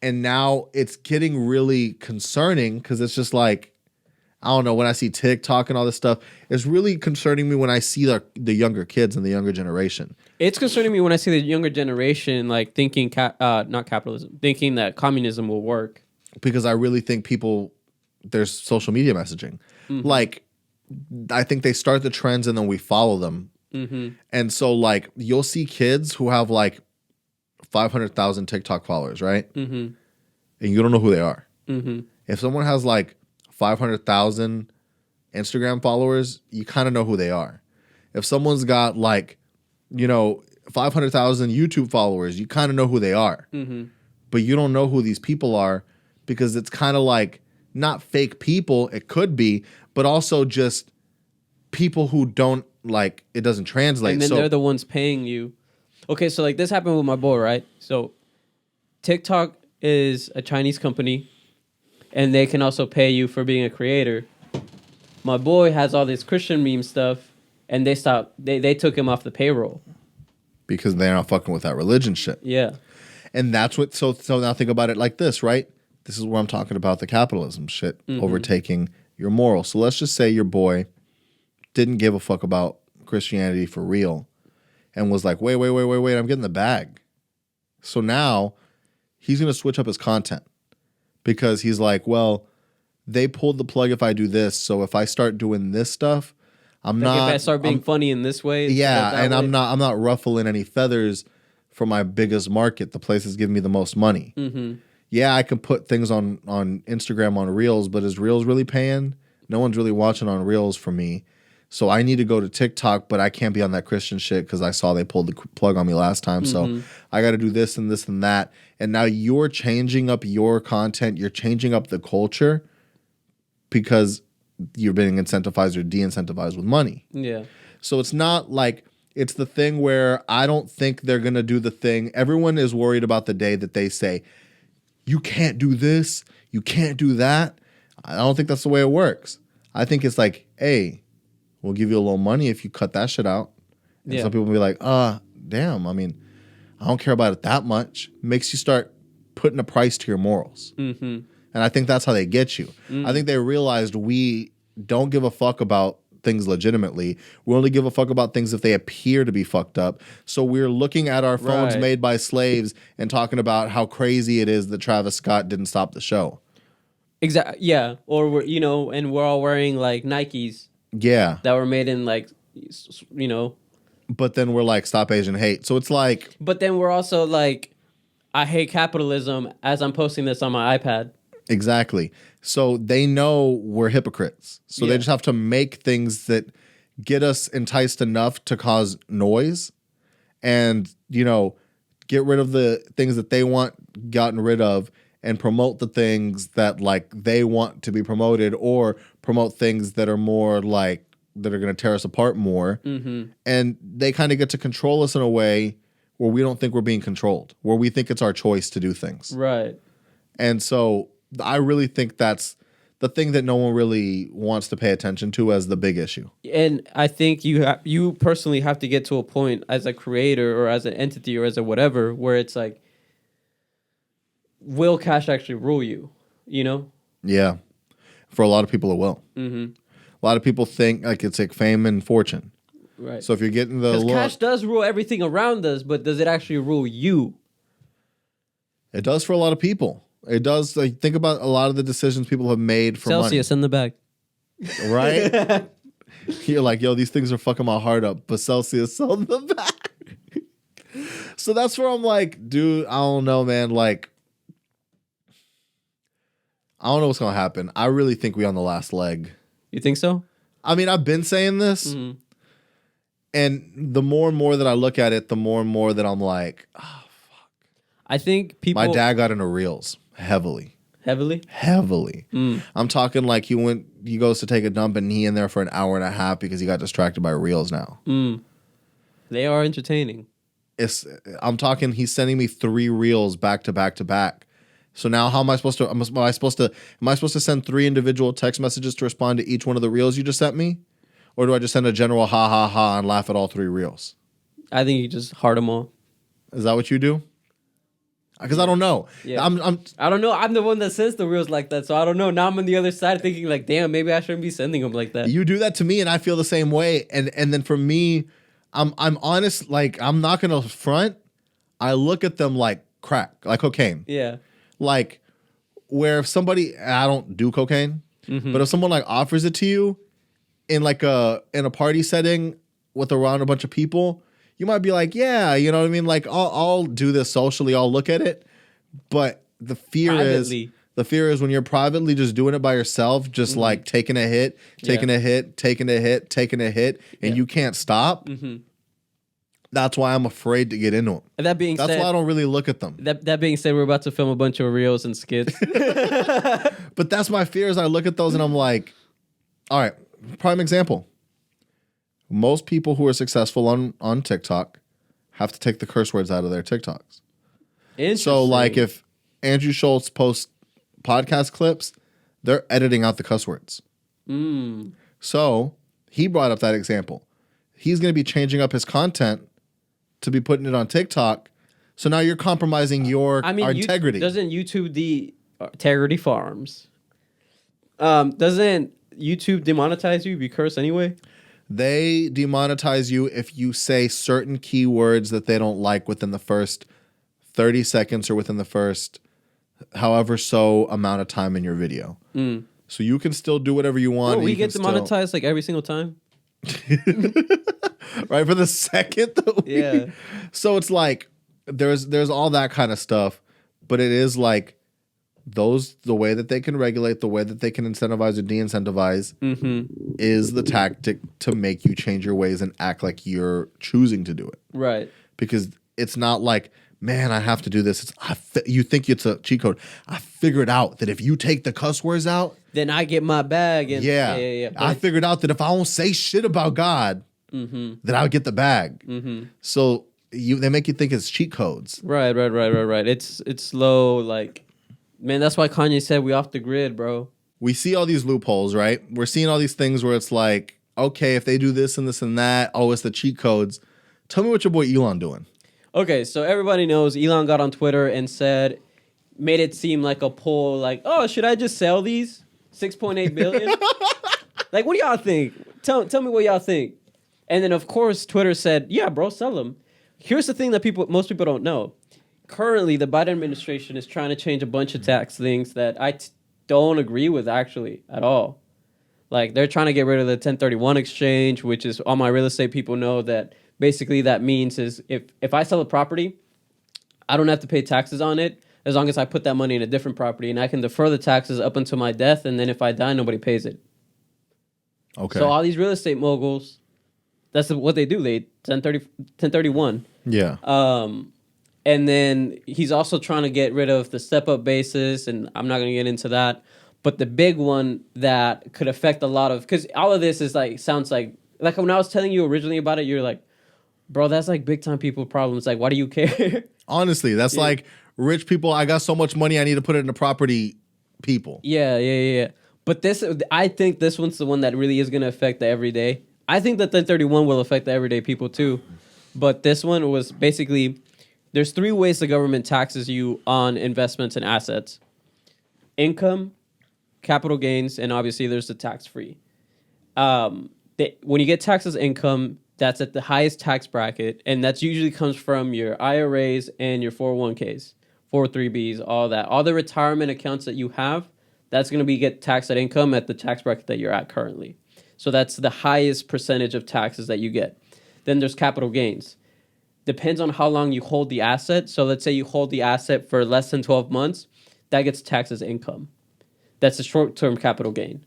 And now it's getting really concerning because it's just like, I don't know, when I see TikTok and all this stuff, it's really concerning me when I see the younger kids and the younger generation. It's concerning me when I see the younger generation like thinking, not capitalism, thinking that communism will work. Because I really think there's social media messaging. Like, I think they start the trends and then we follow them. And so, like, you'll see kids who have like 500,000 TikTok followers, right? And you don't know who they are. If someone has like 500,000 Instagram followers, you kind of know who they are. If someone's got like, you know, 500,000 YouTube followers, you kind of know who they are. But you don't know who these people are because it's kind of like not fake people, it could be, but also just people who don't like, it doesn't translate. And then they're the ones paying you. Okay, so like this happened with my boy, right? So TikTok is a Chinese company and they can also pay you for being a creator. My boy has all this Christian meme stuff and they took him off the payroll. Because they're not fucking with that religion shit. Yeah. And that's what, so now think about it like this, right? This is where I'm talking about the capitalism shit overtaking your morals. So let's just say your boy didn't give a fuck about Christianity for real and was like, wait, I'm getting the bag. So now he's going to switch up his content because he's like, well, they pulled the plug if I do this. So if I start doing this stuff, I'm not. If I start being funny in this way. Yeah, and way. I'm not ruffling any feathers for my biggest market, the place that's giving me the most money. Yeah, I can put things on Instagram on Reels, but is Reels really paying? No one's really watching on Reels for me. So I need to go to TikTok, but I can't be on that Christian shit because I saw they pulled the plug on me last time. So I got to do this and this and that. And now you're changing up your content. You're changing up the culture because you're being incentivized or de-incentivized with money. Yeah. So it's not like, it's the thing where I don't think they're going to do the thing. Everyone is worried about the day that they say, you can't do this, you can't do that. I don't think that's the way it works. I think it's like, hey, we'll give you a little money if you cut that shit out. And some people will be like, damn, I mean, I don't care about it that much. Makes you start putting a price to your morals. And I think that's how they get you. I think they realized we don't give a fuck about things legitimately. We only give a fuck about things if they appear to be fucked up. So we're looking at our phones made by slaves and talking about how crazy it is that Travis Scott didn't stop the show. Exactly. Yeah. Or we're, you know, and we're all wearing like Nikes. Yeah. That were made in like, you know. But then we're like, stop Asian hate. So it's like. But then we're also like, I hate capitalism as I'm posting this on my iPad. Exactly. So they know we're hypocrites. So they just have to make things that get us enticed enough to cause noise and, you know, get rid of the things that they want gotten rid of and promote the things that like they want to be promoted or promote things that are more like that are going to tear us apart more. And they kind of get to control us in a way where we don't think we're being controlled, where we think it's our choice to do things. Right. And so I really think that's the thing that no one really wants to pay attention to as the big issue. And I think you personally have to get to a point as a creator or as an entity or as a whatever where it's like, will cash actually rule you? You know? Yeah. For a lot of people, it will. A lot of people think like it's like fame and fortune. Right. So if you're getting the look, cash does rule everything around us, but does it actually rule you? It does for a lot of people. It does. Like, think about a lot of the decisions people have made for Celsius money. in the bag. Right? You're like, yo, these things are fucking my heart up, but Celsius on the back. So that's where I'm like, dude, I don't know, man. Like, I don't know what's going to happen. I really think we on the last leg. You think so? I mean, I've been saying this. And the more and more that I look at it, the more and more that I'm like, oh, fuck. I think people... My dad got into Reels heavily. Heavily? Heavily. I'm talking like he goes to take a dump and he in there for an hour and a half because he got distracted by Reels now. They are entertaining. I'm talking. He's sending me 3 reels back to back to back. So now, how am I supposed to? Am I supposed to send 3 individual text messages to respond to each one of the reels you just sent me, or do I just send a general ha ha ha and laugh at all 3 reels? I think you just heart them all. Is that what you do? Because I don't know. Yeah. I don't know. I'm the one that sends the reels like that, so I don't know. Now I'm on the other side thinking like, damn, maybe I shouldn't be sending them like that. You do that to me, and I feel the same way. And then for me, I'm honest. Like, I'm not gonna front. I look at them like crack, like cocaine. Yeah. Like, where if somebody, I don't do cocaine, but if someone like offers it to you in like in a party setting with around a bunch of people, you might be like, yeah, you know what I mean? Like, I'll do this socially, I'll look at it. But the fear is when you're privately just doing it by yourself, just like taking a hit, taking a hit, and you can't stop. That's why I'm afraid to get into them. And that being That's said, why I don't really look at them. That being said, we're about to film a bunch of reels and skits. But that's my fear is I look at those and I'm like, all right, prime example. Most people who are successful on TikTok have to take the curse words out of their TikToks. So like if Andrew Schultz posts podcast clips, they're editing out the cuss words. So he brought up that example. He's going to be changing up his content to be putting it on TikTok. So now you're compromising our integrity. Doesn't YouTube the integrity farms? Doesn't YouTube demonetize you if you curse anyway? They demonetize you if you say certain keywords that they don't like within the first 30 seconds or within the first however so amount of time in your video. So you can still do whatever you want. Bro, we get demonetized like every single time. Right, for the second that yeah. So it's like there's all that kind of stuff, but it is like the way that they can regulate, the way that they can incentivize or de-incentivize is the tactic to make you change your ways and act like you're choosing to do it. Right. Because it's not like, man, I have to do this. You think it's a cheat code. I figured out that if you take the cuss words out, then I get my bag. And yeah. I figured out that if I don't say shit about God, that I'll get the bag. So they make you think it's cheat codes. Right. It's slow. Like, man, that's why Kanye said we off the grid, bro. We see all these loopholes, right? We're seeing all these things where it's like, okay, if they do this and this and that, oh, it's the cheat codes. Tell me what your boy Elon doing. Okay, so everybody knows Elon got on Twitter and made it seem like a poll, like, oh, should I just sell these? 6.8 billion? Like, what do y'all think? Tell me what y'all think. And then, of course, Twitter said, yeah, bro, sell them. Here's the thing that most people don't know. Currently, the Biden administration is trying to change a bunch of tax things that I don't agree with, actually, at all. Like, they're trying to get rid of the 1031 exchange, which is, all my real estate people know that basically that means is if I sell a property, I don't have to pay taxes on it as long as I put that money in a different property, and I can defer the taxes up until my death, and then if I die, nobody pays it. Okay. So all these real estate moguls, that's what they do. They 1031. Yeah. And then he's also trying to get rid of the step-up basis, and I'm not going to get into that. But the big one that could affect a lot of, because all of this is like, sounds like when I was telling you originally about it, you're like, bro, that's like big time people problems. Like, why do you care? Honestly, that's like rich people. I got so much money, I need to put it into property people. Yeah. But I think this one's the one that really is going to affect the everyday. I think that 1031 will affect the everyday people too. But this one was basically, there's 3 ways the government taxes you on investments and assets. Income, capital gains, and obviously there's the tax-free. When you get taxed as income, that's at the highest tax bracket, and that usually comes from your IRAs and your 401ks, 403bs, all that. All the retirement accounts that you have, that's going to get taxed at income at the tax bracket that you're at currently. So that's the highest percentage of taxes that you get. Then there's capital gains. Depends on how long you hold the asset. So let's say you hold the asset for less than 12 months, that gets taxed as income. That's a short-term capital gain.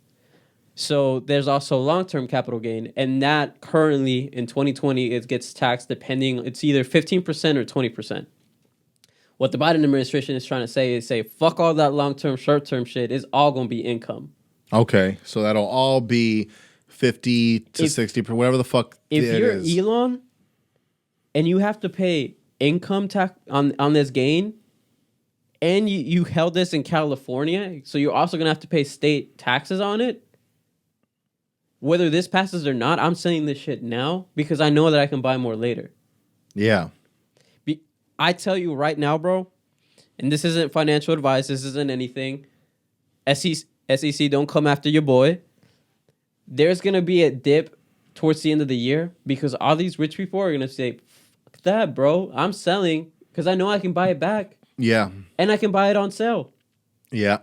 So there's also long-term capital gain, and that currently in 2020 it gets taxed depending. It's either 15% or 20%. What the Biden administration is trying to say is fuck all that long-term, short-term shit. It's all gonna be income. Okay, so that'll all be 50 to 60, whatever the fuck. If you're Elon, and you have to pay income tax on this gain, and you held this in California, so you're also gonna have to pay state taxes on it. Whether this passes or not, I'm saying this shit now because I know that I can buy more later. Yeah. I tell you right now, bro, and this isn't financial advice, this isn't anything. SEC, don't come after your boy. There's going to be a dip towards the end of the year because all these rich people are going to say, fuck that, bro. I'm selling because I know I can buy it back. Yeah. And I can buy it on sale. Yeah.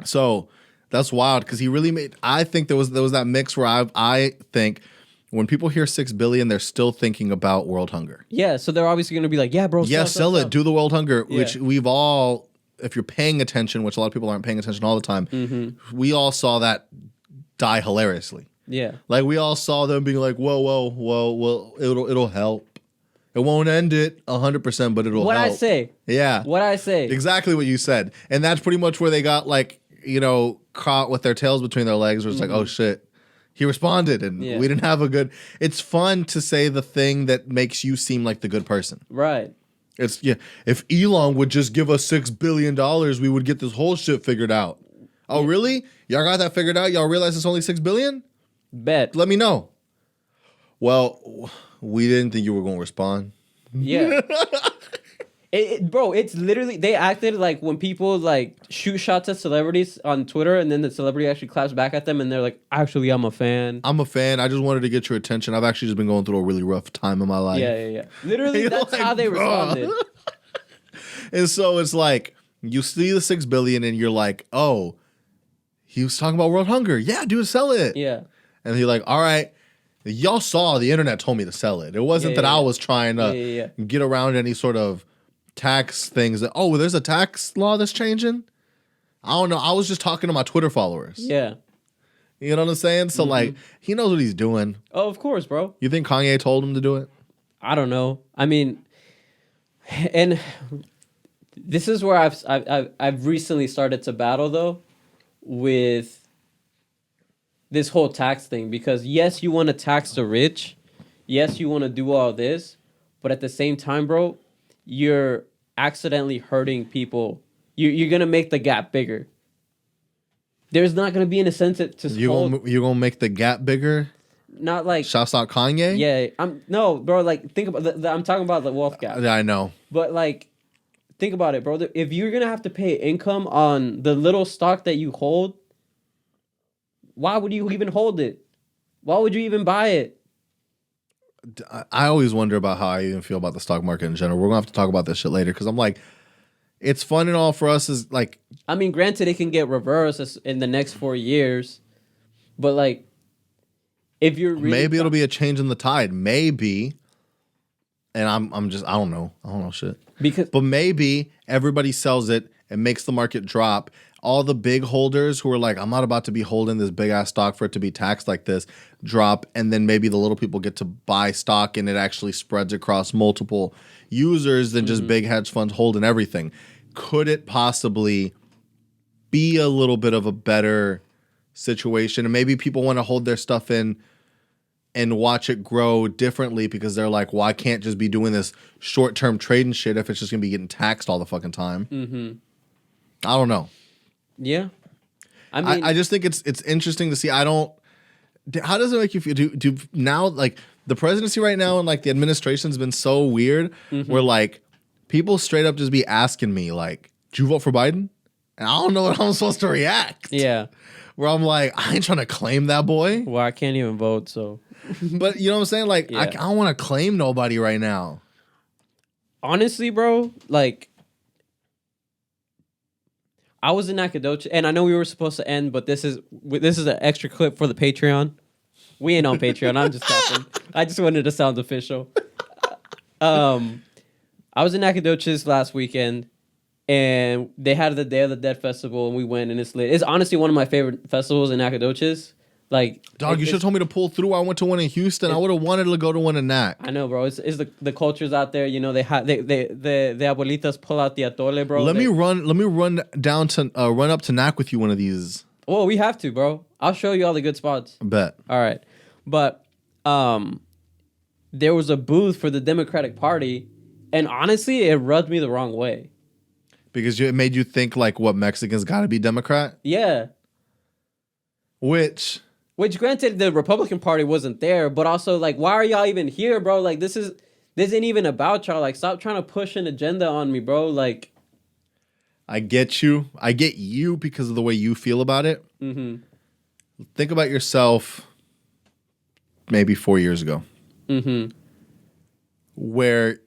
So that's wild because he really made. I think there was that mix where I think when people hear $6 billion, they're still thinking about world hunger. Yeah, so they're obviously going to be like, yeah, bro, sell it. Do the world hunger, Yeah. which we've all, if you're paying attention, which a lot of people aren't paying attention all the time, we all saw that die hilariously. Yeah. Like we all saw them being like, well, it'll help. It won't end it 100%, but it'll What help. I say. Yeah. What I say. Exactly what you said. And that's pretty much where they got like, caught with their tails between their legs where it's like, oh shit. He responded and we didn't have a good... It's fun to say the thing that makes you seem like the good person. Right. It's, if Elon would just give us $6 billion, we would get this whole shit figured out. Oh, really? Y'all got that figured out? Y'all realize it's only $6 billion? Bet. Let me know. Well, we didn't think you were going to respond. Yeah. Bro, it's literally, they acted like when people like shoot shots at celebrities on Twitter and then the celebrity actually claps back at them and they're like, actually, I'm a fan. I'm a fan. I just wanted to get your attention. I've actually just been going through a really rough time in my life. Yeah. Literally, that's like, how they responded. And so it's like, you see the $6 billion and you're like, oh, he was talking about world hunger. Yeah, dude, sell it. Yeah. And he's like, all right. Y'all saw the internet told me to sell it. It wasn't that I was trying to get around any sort of tax things that, oh, there's a tax law that's changing. I don't know. I was just talking to my Twitter followers. Yeah. You know what I'm saying? So like, he knows what he's doing. Oh, of course, bro. You think Kanye told him to do it? I don't know. I mean, and this is where I've recently started to battle though with this whole tax thing because yes, you want to tax the rich. Yes, you want to do all this, but at the same time, bro, you're accidentally hurting people. You're going to make the gap bigger. There's not going to be an incentive to You're going to make the gap bigger? Not like... Shouts out Kanye? Yeah. No, bro, like, think about... I'm talking about the wealth gap. I know. But, like, think about it, bro. If you're going to have to pay income on the little stock that you hold, why would you even hold it? Why would you even buy it? I always wonder about how I even feel about the stock market in general. We're going to have to talk about this shit later because I'm like, it's fun and all for us is like... I mean, granted, it can get reversed in the next 4 years, but like, if you're really... Maybe it'll be a change in the tide. Maybe. And I'm just, I don't know shit. But maybe everybody sells it and makes the market drop. All the big holders who are like, I'm not about to be holding this big ass stock for it to be taxed like this, drop. And then maybe the little people get to buy stock and it actually spreads across multiple users than just big hedge funds holding everything. Could it possibly be a little bit of a better situation? And maybe people want to hold their stuff in and watch it grow differently because they're like, well, I can't just be doing this short-term trading shit if it's just going to be getting taxed all the fucking time. I don't know. Yeah. I mean, I just think it's interesting to see. How does it make you feel? Do now, like, the presidency right now and like the administration's been so weird where like people straight up just be asking me like, "Did you vote for Biden?" And I don't know what I'm supposed to react. Yeah. Where I'm like, I ain't trying to claim that boy. Well, I can't even vote, so. But you know what I'm saying? Like, I don't want to claim nobody right now. Honestly, bro, like, I was in Nacogdoches, and I know we were supposed to end, but this is an extra clip for the Patreon. We ain't on Patreon. I'm just tapping. I just wanted to sound official. I was in Nacogdoches last weekend, and they had the Day of the Dead festival, and we went, and it's lit. It's honestly one of my favorite festivals in Nacogdoches. Like, dog, you should have told me to pull through. I went to one in Houston. I would have wanted to go to one in Nac. I know, bro. It's the cultures out there. You know, the abuelitas pull out the atole, bro. Let me run up to Nac with you one of these. Oh, we have to, bro. I'll show you all the good spots. Bet. All right, but there was a booth for the Democratic Party, and honestly, it rubbed me the wrong way. Because it made you think like, what, Mexicans got to be Democrat? Yeah. Which Granted, the Republican Party wasn't there, but also, like, why are y'all even here, bro? Like, this ain't even about y'all. Like, stop trying to push an agenda on me, bro. Like, I get you. I get you because of the way you feel about it. mm-hmm. Think about yourself maybe 4 years ago. Mm-hmm. Where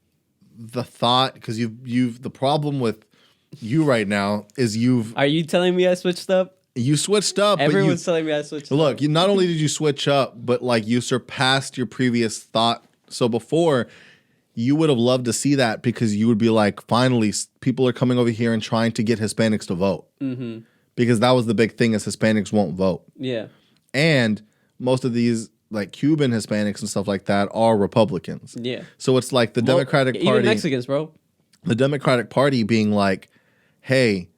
the thought, because you've the problem with you right now is Are you telling me I switched up? you switched up. Everyone's telling me I switched up. Look, not only did you switch up, but like you surpassed your previous thought. So before, you would have loved to see that because you would be like, finally, people are coming over here and trying to get Hispanics to vote. Mm-hmm. Because that was the big thing is Hispanics won't vote. Yeah. And most of these like Cuban Hispanics and stuff like that are Republicans. Yeah. So it's like the Democratic Party. Even Mexicans, bro. The Democratic Party being like, hey,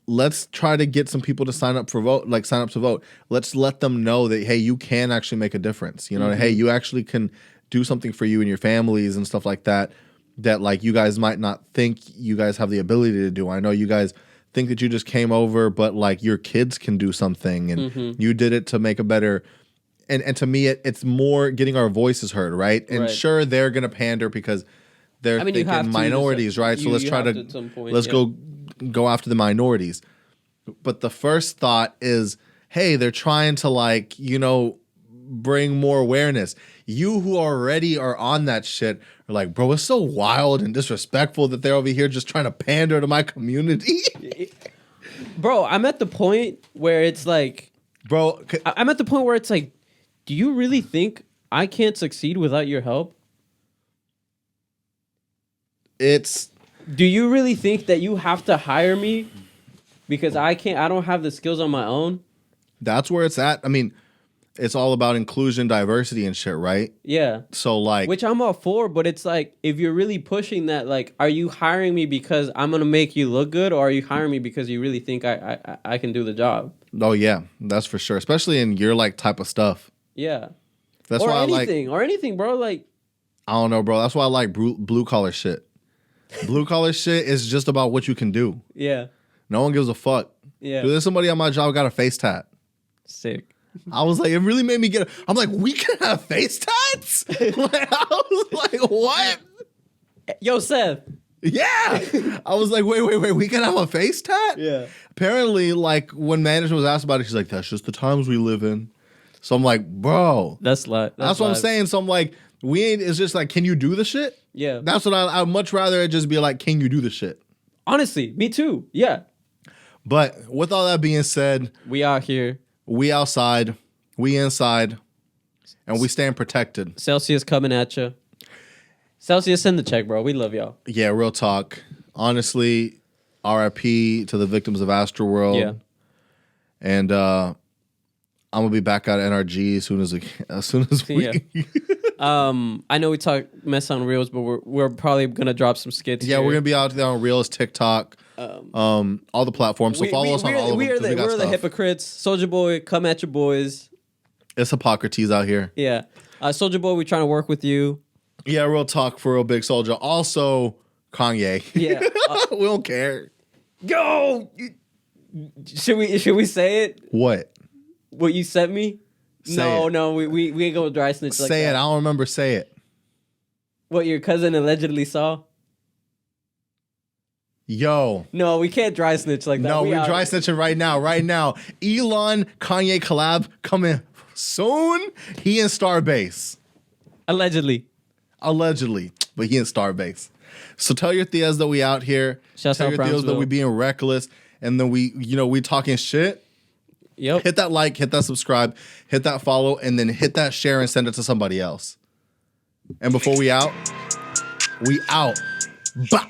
let's try to get some people to sign up to vote. Let's let them know that, hey, you can actually make a difference. You know, hey, you actually can do something for you and your families and stuff like that, that like you guys might not think you guys have the ability to do. I know you guys think that you just came over, but like your kids can do something and you did it to make a better. And to me, it's more getting our voices heard, right? And sure, they're going to pander because they're thinking minorities, right? So let's try to go after the minorities. But the first thought is, hey, they're trying to like, you know, bring more awareness. You who already are on that shit are like, bro, it's so wild and disrespectful that they're over here just trying to pander to my community. Bro, I'm at the point where it's like, bro, I'm at the point where it's like, do you really think I can't succeed without your help? Do you really think that you have to hire me because I don't have the skills on my own? That's where it's at. I mean, it's all about inclusion, diversity and shit, right? Yeah. So like, which I'm all for, but it's like, if you're really pushing that, like, are you hiring me because I'm going to make you look good, or are you hiring me because you really think I can do the job? Oh yeah, that's for sure. Especially in your like type of stuff. Yeah. That's why anything, bro. Like, I don't know, bro. That's why I like blue collar shit. Blue collar shit is just about what you can do. Yeah. No one gives a fuck. Yeah. Dude, there's somebody on my job got a face tat. Sick. I was like, it really made me get. I'm like, we can have face tats? Like, I was like, what? Yo, Seth. Yeah. I was like, wait, we can have a face tat? Yeah. Apparently, like, when management was asked about it, she's like, that's just the times we live in. So I'm like, bro. That's what I'm saying. So I'm like, it's just like, can you do the shit? Yeah. That's what I'd much rather it just be like, can you do the shit? Honestly, me too. Yeah. But with all that being said, we out here. We outside, we inside, and we stand protected. Celsius coming at you. Celsius, send the check, bro. We love y'all. Yeah, real talk. Honestly, RIP to the victims of Astroworld. Yeah. And I'm gonna be back out at NRG as soon as we. Yeah. I know we talk mess on Reels, but we're probably gonna drop some skits. Yeah, here. We're gonna be out there on Reels, TikTok. All the platforms. So follow us on all of them. We're the hypocrites. Soulja Boy, come at your boys. It's Hippocrates out here. Yeah. Soulja Boy, we trying to work with you. Yeah, real talk for real big Soulja. Also, Kanye. Yeah. We don't care. Go! Should we say it? What you sent me? No, we ain't gonna dry snitch like that. Say it. I don't remember. Say it. What your cousin allegedly saw? Yo. No, we can't dry snitch like that. No, we're dry snitching right now. Elon Kanye collab coming soon. He in Starbase. Allegedly. But he in Starbase. So tell your tias that we out here. Tell your tias that we being reckless. And then we talking shit. Yep. Hit that like, hit that subscribe, hit that follow, and then hit that share and send it to somebody else. And before we out. Bah!